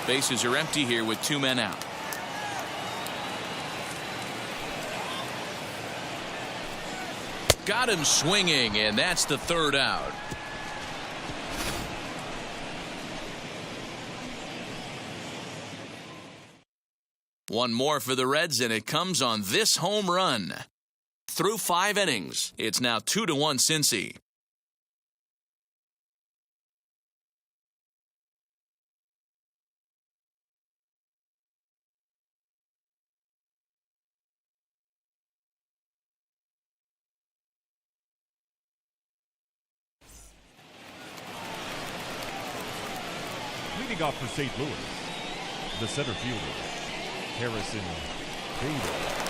Bases are empty here with 2 men out. Got him swinging, and that's the 3rd out. One more for the Reds, and it comes on this home run. Through 5 innings, it's now 2-1 Cincy. Leading off for St. Louis, the center fielder, Harrison Bader.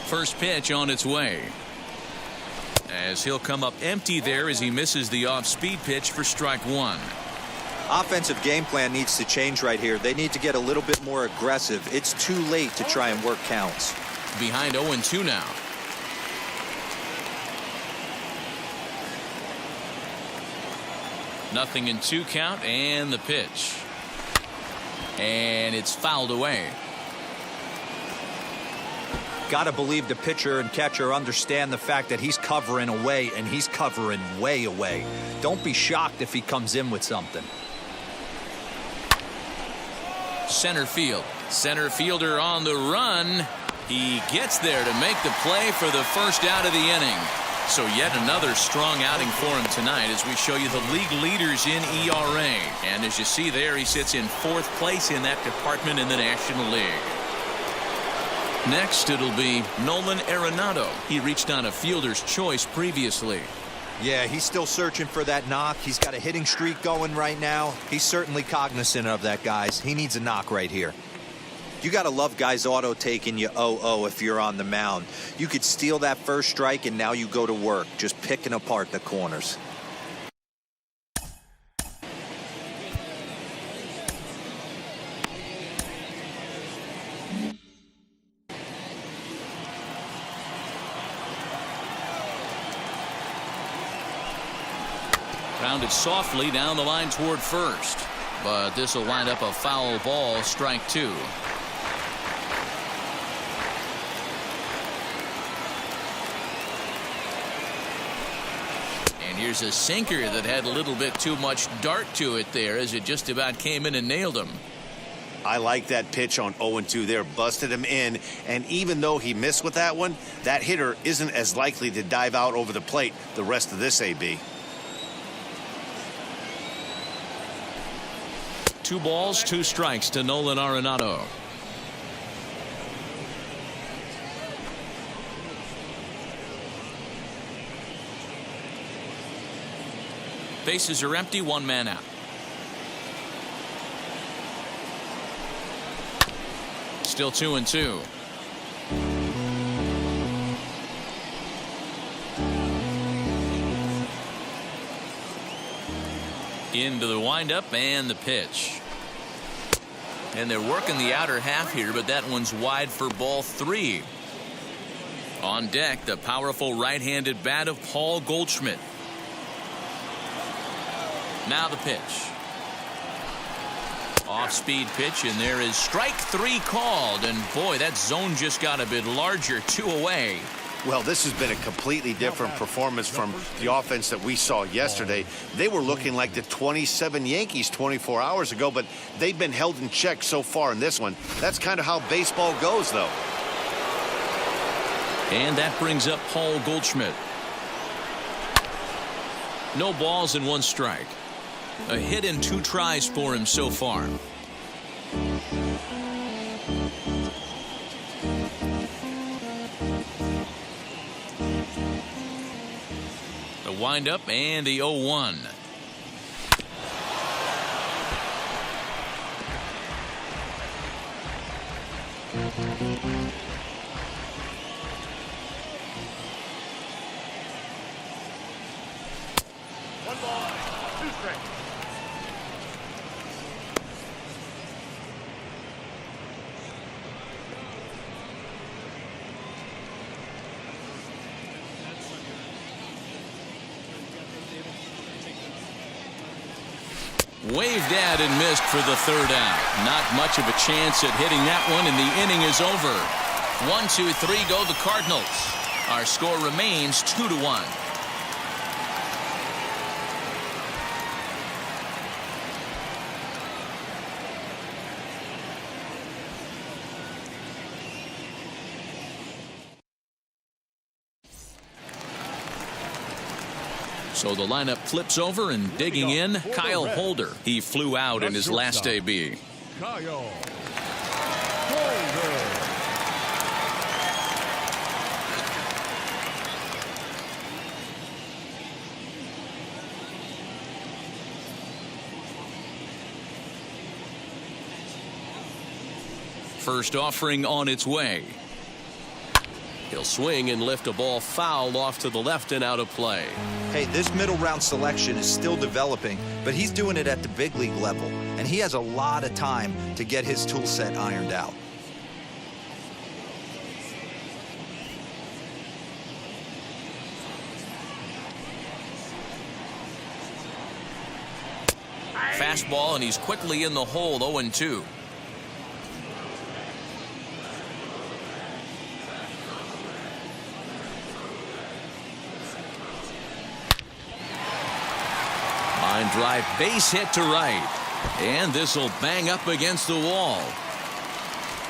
First pitch on its way. as he'll come up empty there as he misses the off-speed pitch for strike one. Offensive game plan needs to change right here. They need to get a little bit more aggressive. It's too late to try and work counts. Behind 0-2 now. Nothing in 2 count, and the pitch. And it's fouled away. Got to believe the pitcher and catcher understand the fact that he's covering away, and he's covering way away. Don't be shocked if he comes in with something. Center field. Center fielder on the run. He gets there to make the play for the first out of the inning. So yet another strong outing for him tonight as we show you the league leaders in ERA. And as you see there, he sits in 4th place in that department in the National League. Next, it'll be Nolan Arenado. He reached on a fielder's choice previously. Yeah, he's still searching for that knock. He's got a hitting streak going right now. He's certainly cognizant of that, guys. He needs a knock right here. You got to love guys auto taking you 0-0 if you're on the mound. You could steal that first strike and now you go to work just picking apart the corners. Grounded softly down the line toward first, but this will wind up a foul ball, strike 2. And here's a sinker that had a little bit too much dart to it there as it just about came in and nailed him. I like that pitch on 0-2 there, busted him in, and even though he missed with that one, that hitter isn't as likely to dive out over the plate the rest of this AB. 2 balls, 2 strikes to Nolan Arenado. Bases are empty, 1 man out. Still 2-2. Into the windup and the pitch. And they're working the outer half here, but that one's wide for ball 3. On deck, the powerful right-handed bat of Paul Goldschmidt. Now the pitch. Off-speed pitch, and there is strike 3 called. And boy, that zone just got a bit larger, 2 away. Well, this has been a completely different performance from the offense that we saw yesterday. They were looking like the 27 Yankees 24 hours ago, but they've been held in check so far in this one. That's kind of how baseball goes, though. And that brings up Paul Goldschmidt. No balls and 1 strike. A hit and 2 tries for him so far. The windup and the 0-1. Waved at and missed for the 3rd out. Not much of a chance at hitting that one, and the inning is over. 1-2-3 go the Cardinals. Our score remains 2-1. So the lineup flips over, and digging in, Kyle Holder. He flew out in his last AB. Kyle Holder. First offering on its way. He'll swing and lift a ball foul off to the left and out of play. Hey, this middle round selection is still developing, but he's doing it at the big league level, and he has a lot of time to get his tool set ironed out. Fastball, and he's quickly in the hole, 0-2. Line drive, base hit to right. And this will bang up against the wall.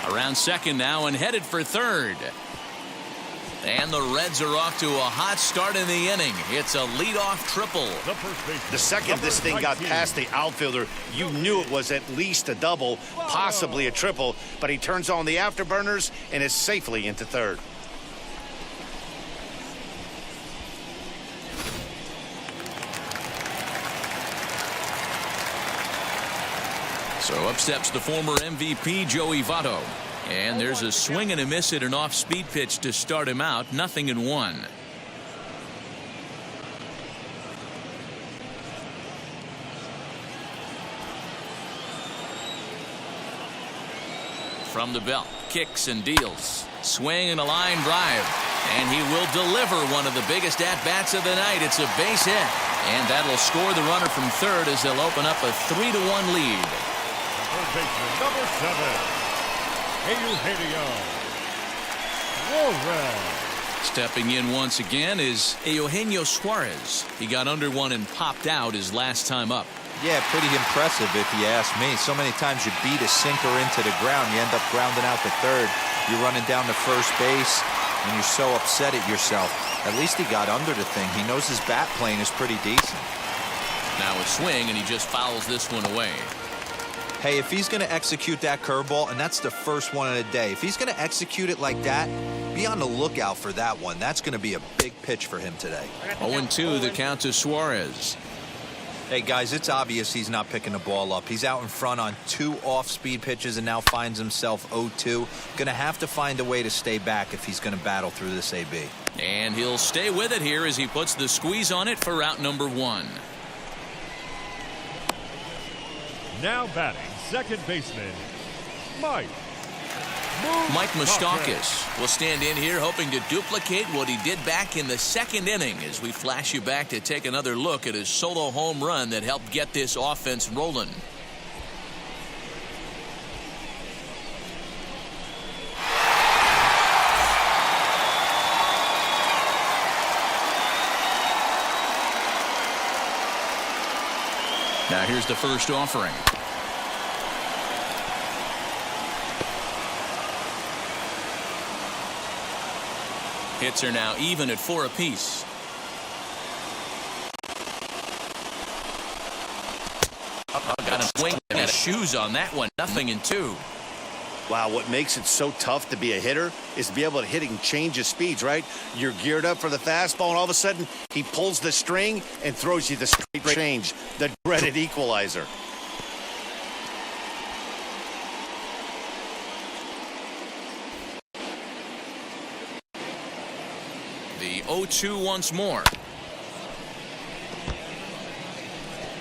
Around second now and headed for third. And the Reds are off to a hot start in the inning. It's a leadoff triple. The second this thing got past the outfielder, you knew it was at least a double, possibly a triple, but he turns on the afterburners and is safely into third. So up steps the former MVP, Joey Votto. And there's a swing and a miss at an off-speed pitch to start him out. 0-1. From the belt, kicks and deals. Swing and a line drive. And he will deliver one of the biggest at-bats of the night. It's a base hit. And that'll score the runner from third as they'll open up a 3-1 lead. Third baseman, number 7. Eugenio Suarez. Stepping in once again is Eugenio Suarez. He got under one and popped out his last time up. Yeah, pretty impressive if you ask me. So many times you beat a sinker into the ground, you end up grounding out to third. You're running down to first base, and you're so upset at yourself. At least he got under the thing. He knows his bat plane is pretty decent. Now a swing, and he just fouls this one away. Hey, if he's going to execute that curveball, and that's the first one of the day, if he's going to execute it like that, be on the lookout for that one. That's going to be a big pitch for him today. 0-2 the count to Suarez. Hey, guys, it's obvious he's not picking the ball up. He's out in front on 2 off-speed pitches and now finds himself 0-2. Going to have to find a way to stay back if he's going to battle through this AB. And he'll stay with it here as he puts the squeeze on it for out number 1. Now batting, second baseman, Mike Moustakas will stand in here hoping to duplicate what he did back in the second inning as we flash you back to take another look at his solo home run that helped get this offense rolling. Now here's the first offering. Hits are now even at 4 apiece. Got him swinging his shoes on that one. 0-2. Wow, what makes it so tough to be a hitter is to be able to hit and change his speeds, right? You're geared up for the fastball, and all of a sudden, he pulls the string and throws you the straight change, the dreaded equalizer. The 0-2 once more.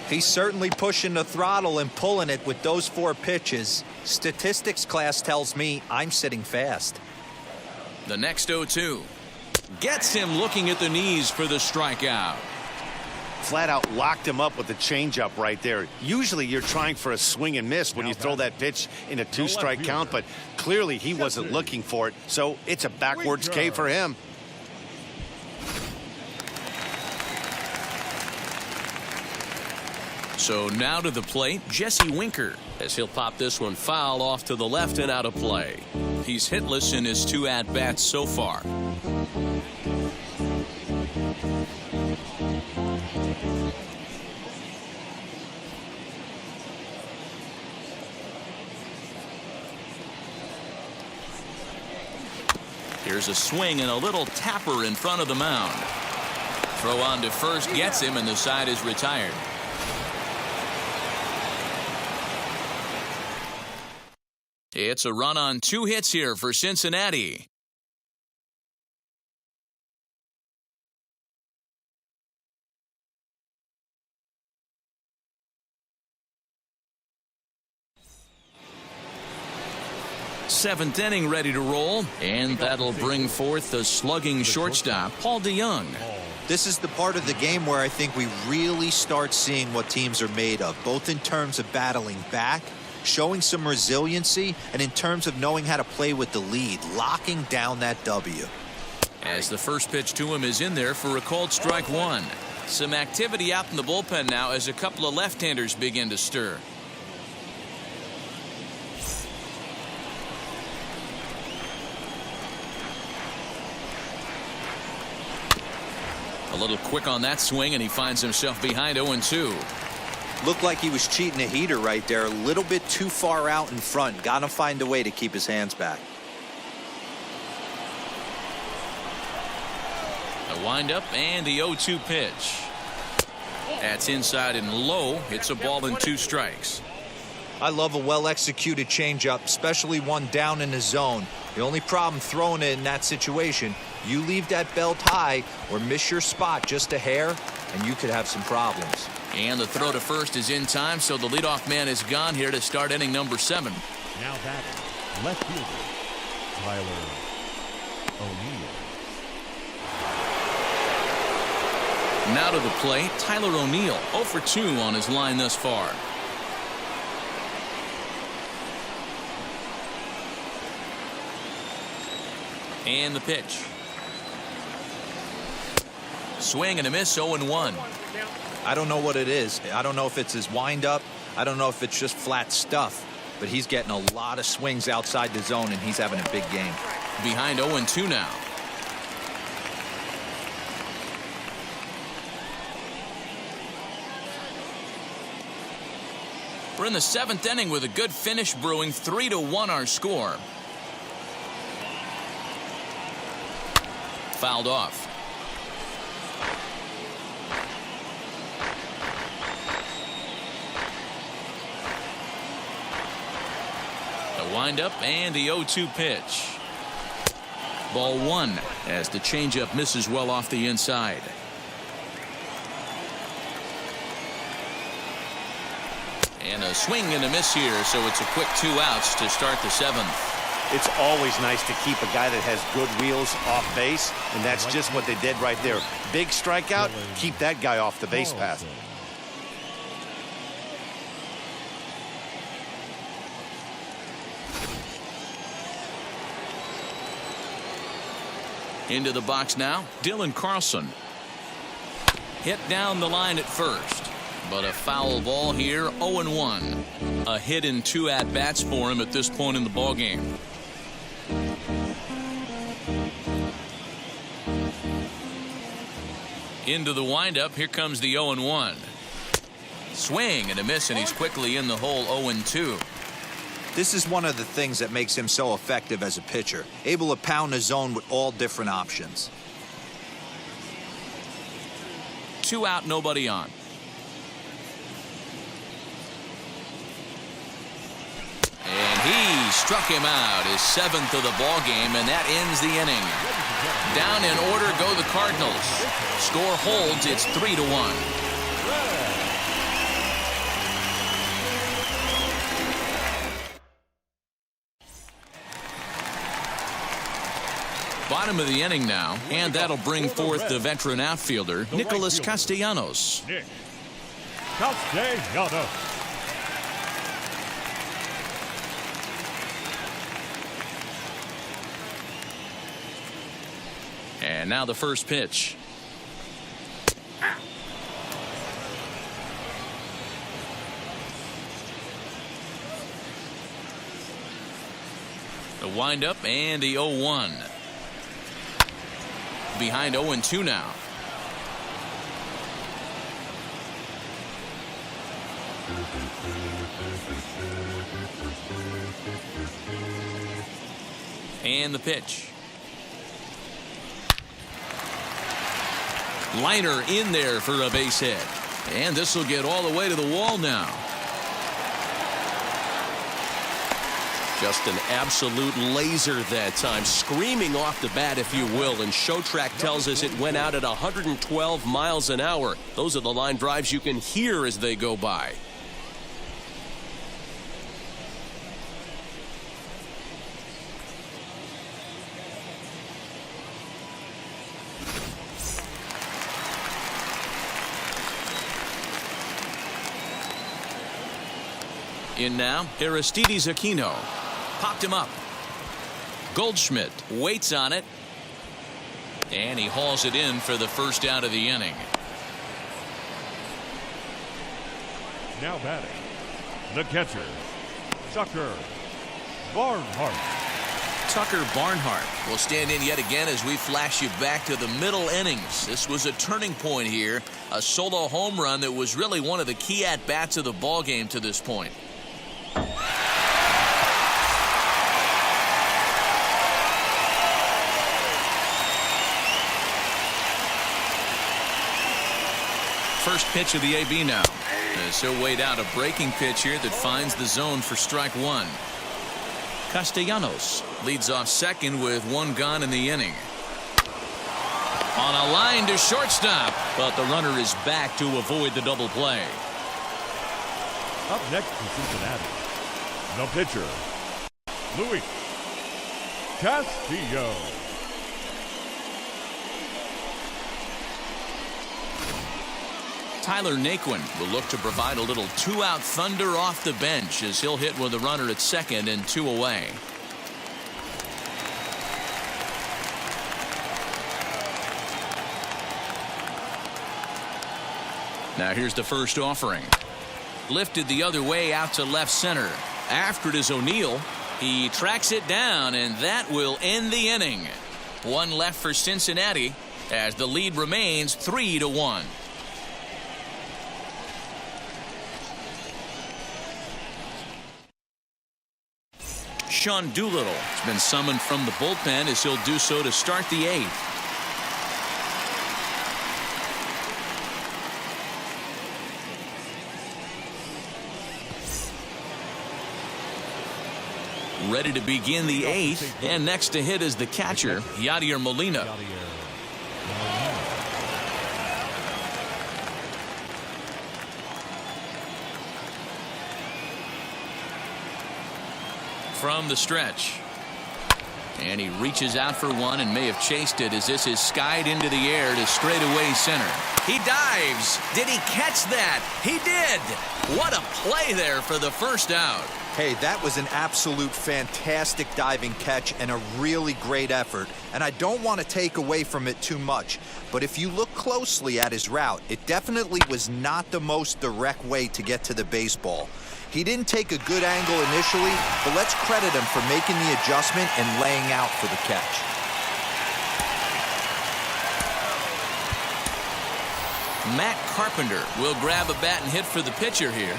He's certainly pushing the throttle and pulling it with those 4 pitches. Statistics class tells me I'm sitting fast. The next 0-2 gets him looking at the knees for the strikeout. Flat out locked him up with the changeup right there. Usually you're trying for a swing and miss when you throw that pitch in a 2-strike count, but clearly he wasn't looking for it, so it's a backwards K for him. So now to the plate, Jesse Winker, as he'll pop this one foul off to the left and out of play. He's hitless in his 2 at-bats so far. Here's a swing and a little tapper in front of the mound. Throw on to first gets him, and the side is retired. It's a run on 2 hits here for Cincinnati. Seventh inning ready to roll, and that'll bring forth the slugging shortstop, Paul DeYoung. This is the part of the game where I think we really start seeing what teams are made of, both in terms of battling back, showing some resiliency, and in terms of knowing how to play with the lead, locking down that W. As the first pitch to him is in there for a called strike one. Some activity out in the bullpen now as a couple of left-handers begin to stir. A little quick on that swing, and he finds himself behind 0-2. Looked like he was cheating a heater right there, a little bit too far out in front. Got to find a way to keep his hands back. The windup and the 0-2 pitch. That's inside and low. It's a ball and 2 strikes. I love a well-executed changeup, especially one down in the zone. The only problem throwing it in that situation, you leave that belt high or miss your spot just a hair, and you could have some problems. And the throw to first is in time, so the leadoff man is gone here to start inning number 7. Now batting, left fielder, Tyler O'Neill. Now to the plate, Tyler O'Neill, 0 for 2 on his line thus far. And the pitch. Swing and a miss, 0-1. I don't know what it is. I don't know if it's his windup. I don't know if it's just flat stuff. But he's getting a lot of swings outside the zone, and he's having a big game. Behind 0-2 now. We're in the 7th inning with a good finish brewing. 3-1 our score. Fouled off. The windup and the 0-2 pitch. Ball 1 as the changeup misses well off the inside. And a swing and a miss here, so it's a quick 2 outs to start the 7th. It's always nice to keep a guy that has good wheels off base, and that's just what they did right there. Big strikeout, keep that guy off the base path. Into the box now, Dylan Carlson. Hit down the line at first, but a foul ball here, 0-1. A hit in 2 at-bats for him at this point in the ballgame. Into the windup, here comes the 0-1. Swing and a miss, and he's quickly in the hole, 0-2. This is one of the things that makes him so effective as a pitcher, able to pound the zone with all different options. 2 out, nobody on. And he struck him out, his 7th of the ball game, and that ends the inning. Down in order go the Cardinals. Score holds, it's 3-1. Bottom of the inning now, and that'll bring forth the veteran outfielder, Nicholas Castellanos. Nick Castellanos. And now the first pitch. The windup and the 0-1. Behind 0-2 now. And the pitch. Liner in there for a base hit. And this will get all the way to the wall now. Just an absolute laser that time, screaming off the bat, if you will, and Showtrack tells us it went out at 112 miles an hour. Those are the line drives you can hear as they go by. In now, Aristides Aquino. Popped him up. Goldschmidt waits on it. And he hauls it in for the first out of the inning. Now batting, the catcher, Tucker Barnhart. Tucker Barnhart will stand in yet again as we flash you back to the middle innings. This was a turning point here. A solo home run that was really one of the key at-bats of the ballgame to this point. First pitch of the AB now. As he'll wait out a breaking pitch here that finds the zone for strike one. Castellanos leads off second with one gone in the inning. On a line to shortstop, but the runner is back to avoid the double play. Up next to Cincinnati, the pitcher, Luis Castillo. Tyler Naquin will look to provide a little two-out thunder off the bench as he'll hit with a runner at second and two away. Now here's the first offering. Lifted the other way out to left center. After it is O'Neill. He tracks it down, and that will end the inning. One left for Cincinnati as the lead remains 3-1. Sean Doolittle has been summoned from the bullpen as he'll do so to start the eighth. Ready to begin the eighth, and next to hit is the catcher, Yadier Molina. From the stretch. And he reaches out for one and may have chased it as this is skied into the air to straightaway center. He dives. Did he catch that? He did. What a play there for the first out. Hey, that was an absolute fantastic diving catch and a really great effort. And I don't want to take away from it too much, but if you look closely at his route, it definitely was not the most direct way to get to the baseball. He didn't take a good angle initially, but let's credit him for making the adjustment and laying out for the catch. Matt Carpenter will grab a bat and hit for the pitcher here.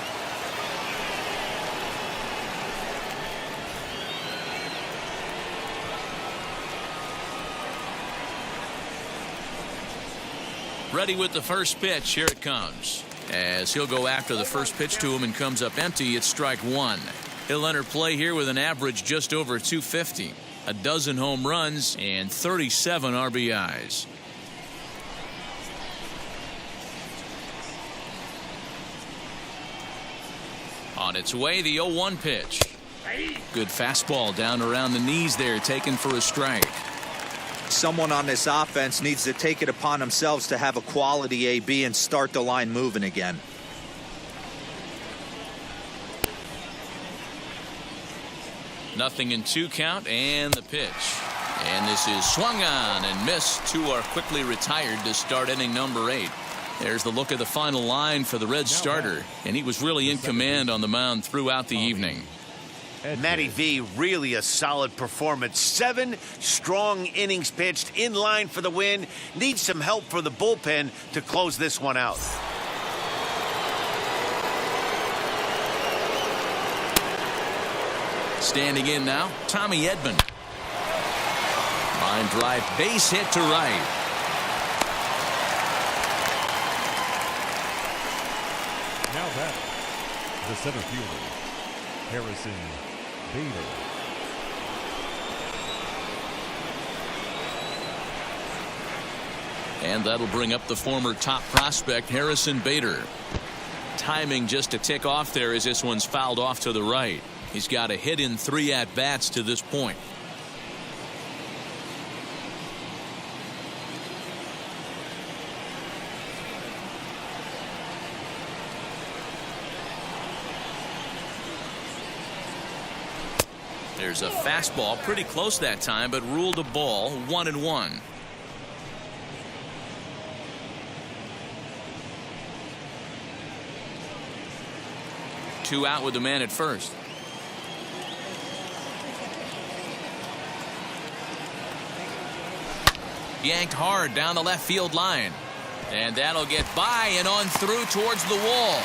Ready with the first pitch. Here it comes. As he'll go after the first pitch to him and comes up empty, it's strike one. He'll enter play here with an average just over 250. A dozen home runs and 37 RBIs. On its way, the 0-1 pitch. Good fastball down around the knees there, taken for a strike. Someone on this offense needs to take it upon themselves to have a quality AB and start the line moving again. Nothing in 2 count and the pitch. And this is swung on and missed. 2 are quickly retired to start inning number 8. There's the look at the final line for the Reds starter, and he was really in command on the mound throughout the evening. Matty V, really a solid performance. 7 strong innings pitched, in line for the win. Needs some help from the bullpen to close this one out. Standing in now, Tommy Edman. Line drive, base hit to right. Now back, the center fielder, Harrison Bader. And that'll bring up the former top prospect, Harrison Bader. Timing just to tick off there as this one's fouled off to the right. He's got a hit in 3 at-bats to this point. There's a fastball pretty close that time, but ruled a ball. 1-1. Two out with the man at first. Yanked hard down the left field line. And that'll get by and on through towards the wall.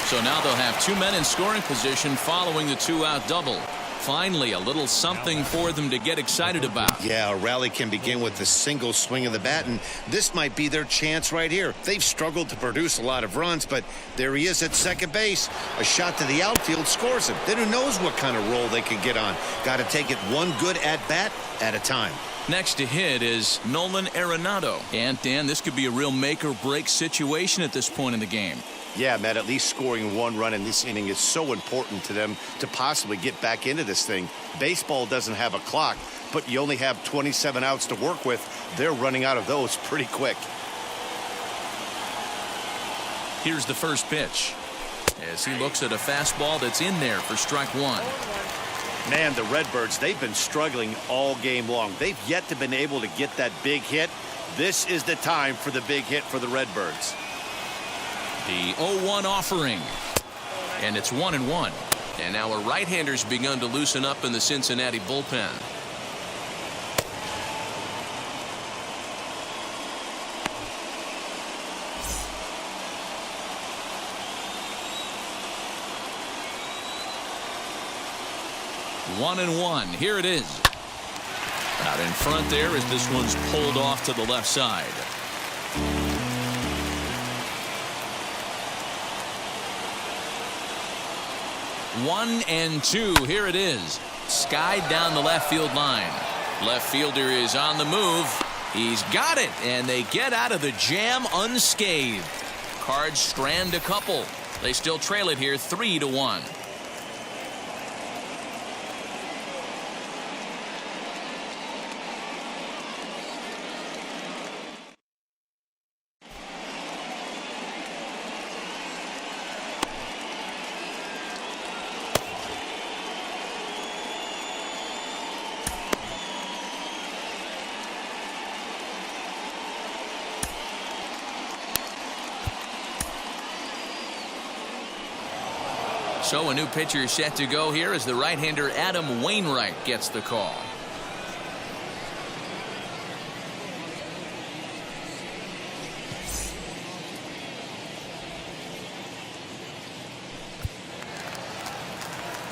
So now they'll have two men in scoring position following the two-out double. Finally, a little something for them to get excited about. Yeah, a rally can begin with a single swing of the bat, and this might be their chance right here. They've struggled to produce a lot of runs, but there he is at second base. A shot to the outfield scores him. Then who knows what kind of roll they could get on. Got to take it one good at-bat at a time. Next to hit is Nolan Arenado. And, Dan, this could be a real make-or-break situation at this point in the game. Yeah, Matt, at least scoring one run in this inning is so important to them to possibly get back into this thing. Baseball doesn't have a clock, but you only have 27 outs to work with. They're running out of those pretty quick. Here's the first pitch as he looks at a fastball that's in there for strike one. Man, the Redbirds, they've been struggling all game long. They've yet to been able to get that big hit. This is the time for the big hit for the Redbirds. The 0-1 offering. And it's 1-1. And now a right-hander's begun to loosen up in the Cincinnati bullpen. One and one. Here it is. Out in front there as this one's pulled off to the left side. One and two. Here it is. Skied down the left field line. Left fielder is on the move. He's got it, and they get out of the jam unscathed. Cards strand a couple. They still trail it here 3-1. So a new pitcher set to go here as the right-hander Adam Wainwright gets the call.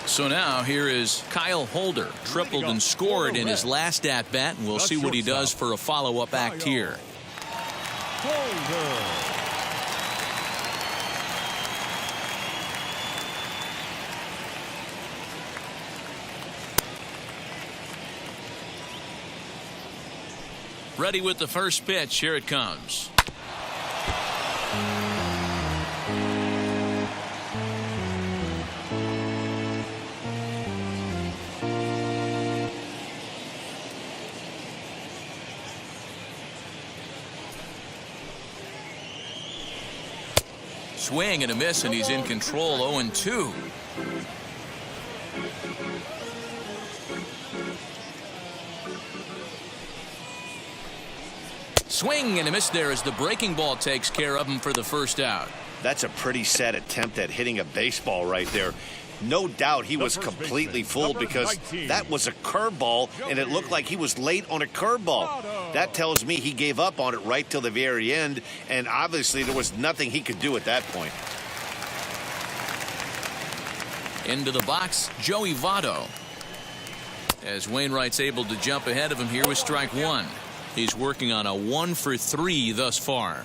So now here is Kyle Holder. Tripled and scored in his last at-bat, and we'll see what he does for a follow-up act here. Ready with the first pitch. Here it comes. Swing and a miss, and he's in control. 0-2. Swing and a miss there as the breaking ball takes care of him for the first out. That's a pretty sad attempt at hitting a baseball right there. No doubt he was completely fooled because that was a curveball, and it looked like he was late on a curveball. That tells me he gave up on it right till the very end, and obviously there was nothing he could do at that point. Into the box, Joey Votto. As Wainwright's able to jump ahead of him here with strike one. He's working on a 1-for-3 thus far.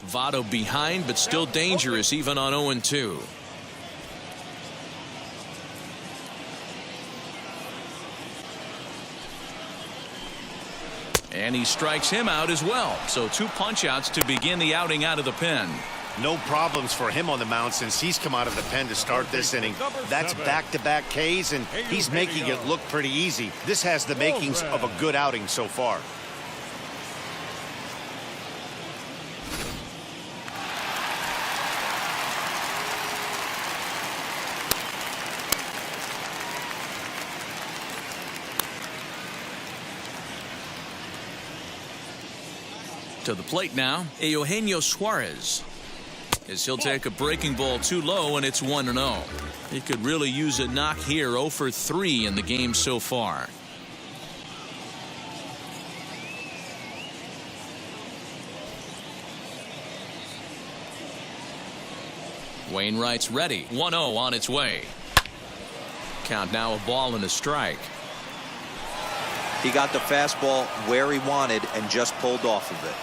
Votto behind, but still dangerous even on 0-2. And he strikes him out as well. So two punch outs to begin the outing out of the pen. No problems for him on the mound since he's come out of the pen to start this inning. That's back-to-back Ks, and he's making it look pretty easy. This has the makings of a good outing so far. To the plate now, Eugenio Suarez. As he'll take a breaking ball too low, and it's 1-0. He could really use a knock here. 0 for 3 in the game so far. Wainwright's ready. 1-0 on its way. Count now, a ball and a strike. He got the fastball where he wanted and just pulled off of it.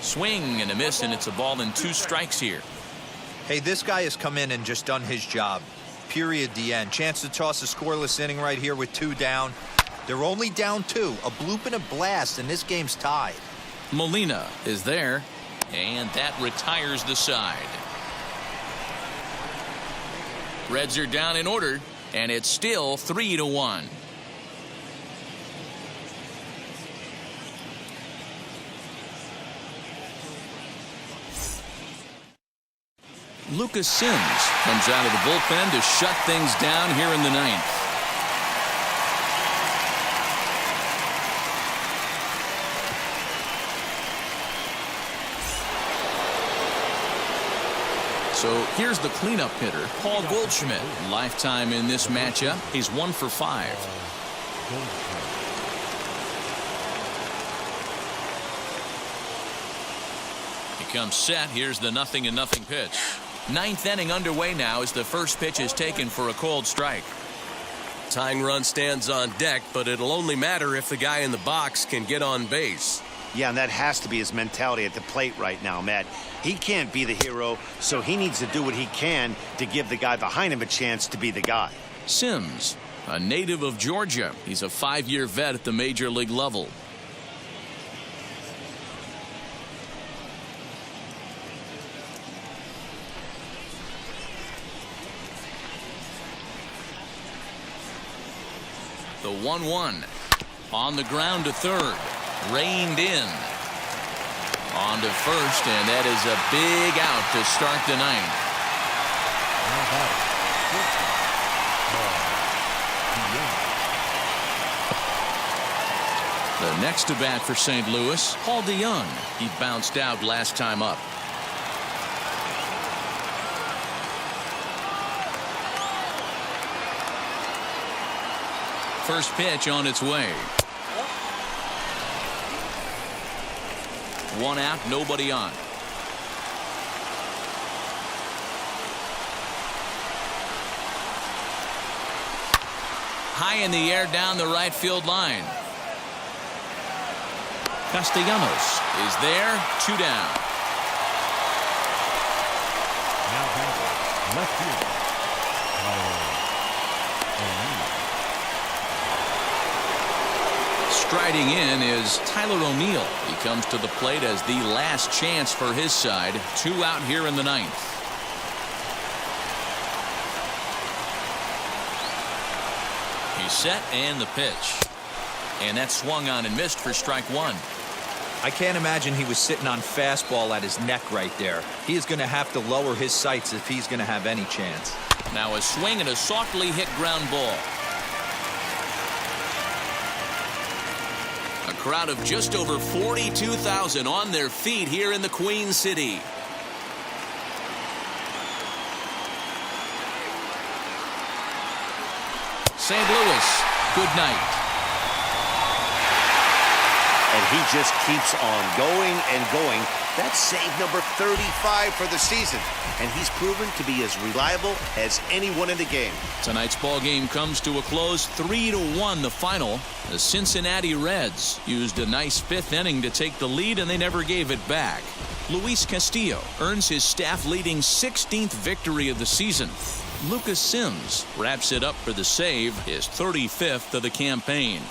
Swing and a miss, and it's a ball and 2 strikes here. Hey, this guy has come in and just done his job. Period. The end. Chance to toss a scoreless inning right here with 2 down. They're only down 2. A bloop and a blast, and this game's tied. Molina is there, and that retires the side. Reds are down in order, and it's still 3-1. Lucas Sims comes out of the bullpen to shut things down here in the 9th. So here's the cleanup hitter, Paul Goldschmidt. Lifetime in this matchup, he's 1 for 5. He comes set. Here's the 0-0 pitch. 9th inning underway now as the first pitch is taken for a cold strike. Tying run stands on deck, but it'll only matter if the guy in the box can get on base. Yeah, and that has to be his mentality at the plate right now, Matt. He can't be the hero, so he needs to do what he can to give the guy behind him a chance to be the guy. Sims, a native of Georgia. He's a 5-year vet at the major league level. The 1-1 on the ground to third, reined in on to first, and that is a big out to start the 9th. The next to bat for St. Louis, Paul DeYoung. He bounced out last time up. First pitch on its way. 1 out, nobody on. High in the air down the right field line. Castellanos is there, 2 down. Now batting, left field. Striding in is Tyler O'Neill. He comes to the plate as the last chance for his side. 2 out here in the 9th. He's set, and the pitch. And that swung on and missed for strike 1. I can't imagine he was sitting on fastball at his neck right there. He is going to have to lower his sights if he's going to have any chance. Now a swing and a softly hit ground ball. A crowd of just over 42,000 on their feet here in the Queen City. St. Louis, good night. And he just keeps on going and going. That's save number 35 for the season. And he's proven to be as reliable as anyone in the game. Tonight's ball game comes to a close, 3-1 the final. The Cincinnati Reds used a nice 5th inning to take the lead, and they never gave it back. Luis Castillo earns his staff-leading 16th victory of the season. Lucas Sims wraps it up for the save, his 35th of the campaign.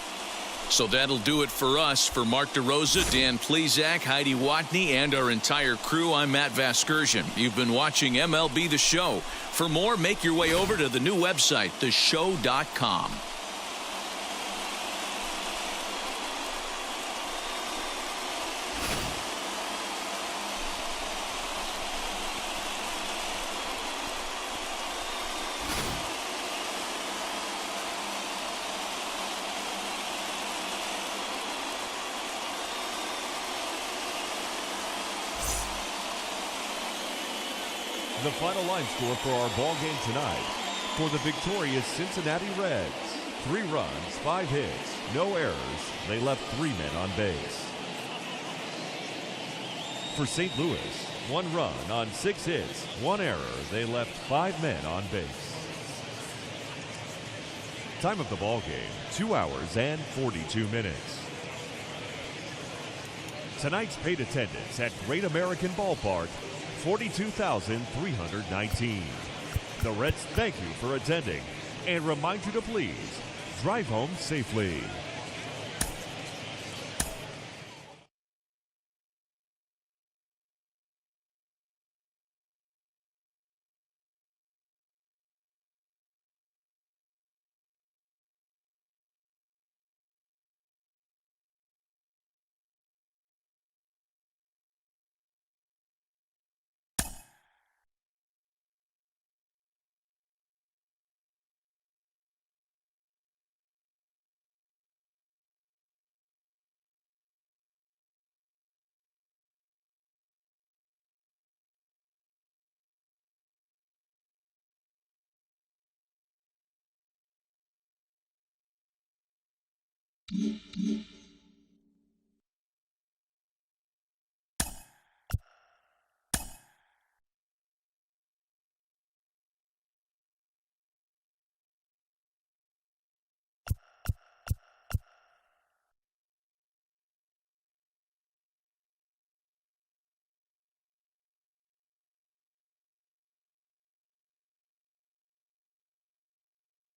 So that'll do it for us. For Mark DeRosa, Dan Plezak, Heidi Watney, and our entire crew, I'm Matt Vasgersian. You've been watching MLB The Show. For more, make your way over to the new website, theshow.com. The final line score for our ball game tonight. For the victorious Cincinnati Reds, 3 runs, 5 hits, no errors. They left 3 men on base. For St. Louis, 1 run on 6 hits, 1 error. They left 5 men on base. Time of the ball game, 2 hours and 42 minutes. Tonight's paid attendance at Great American Ballpark, 42,319. The Reds thank you for attending and remind you to please drive home safely.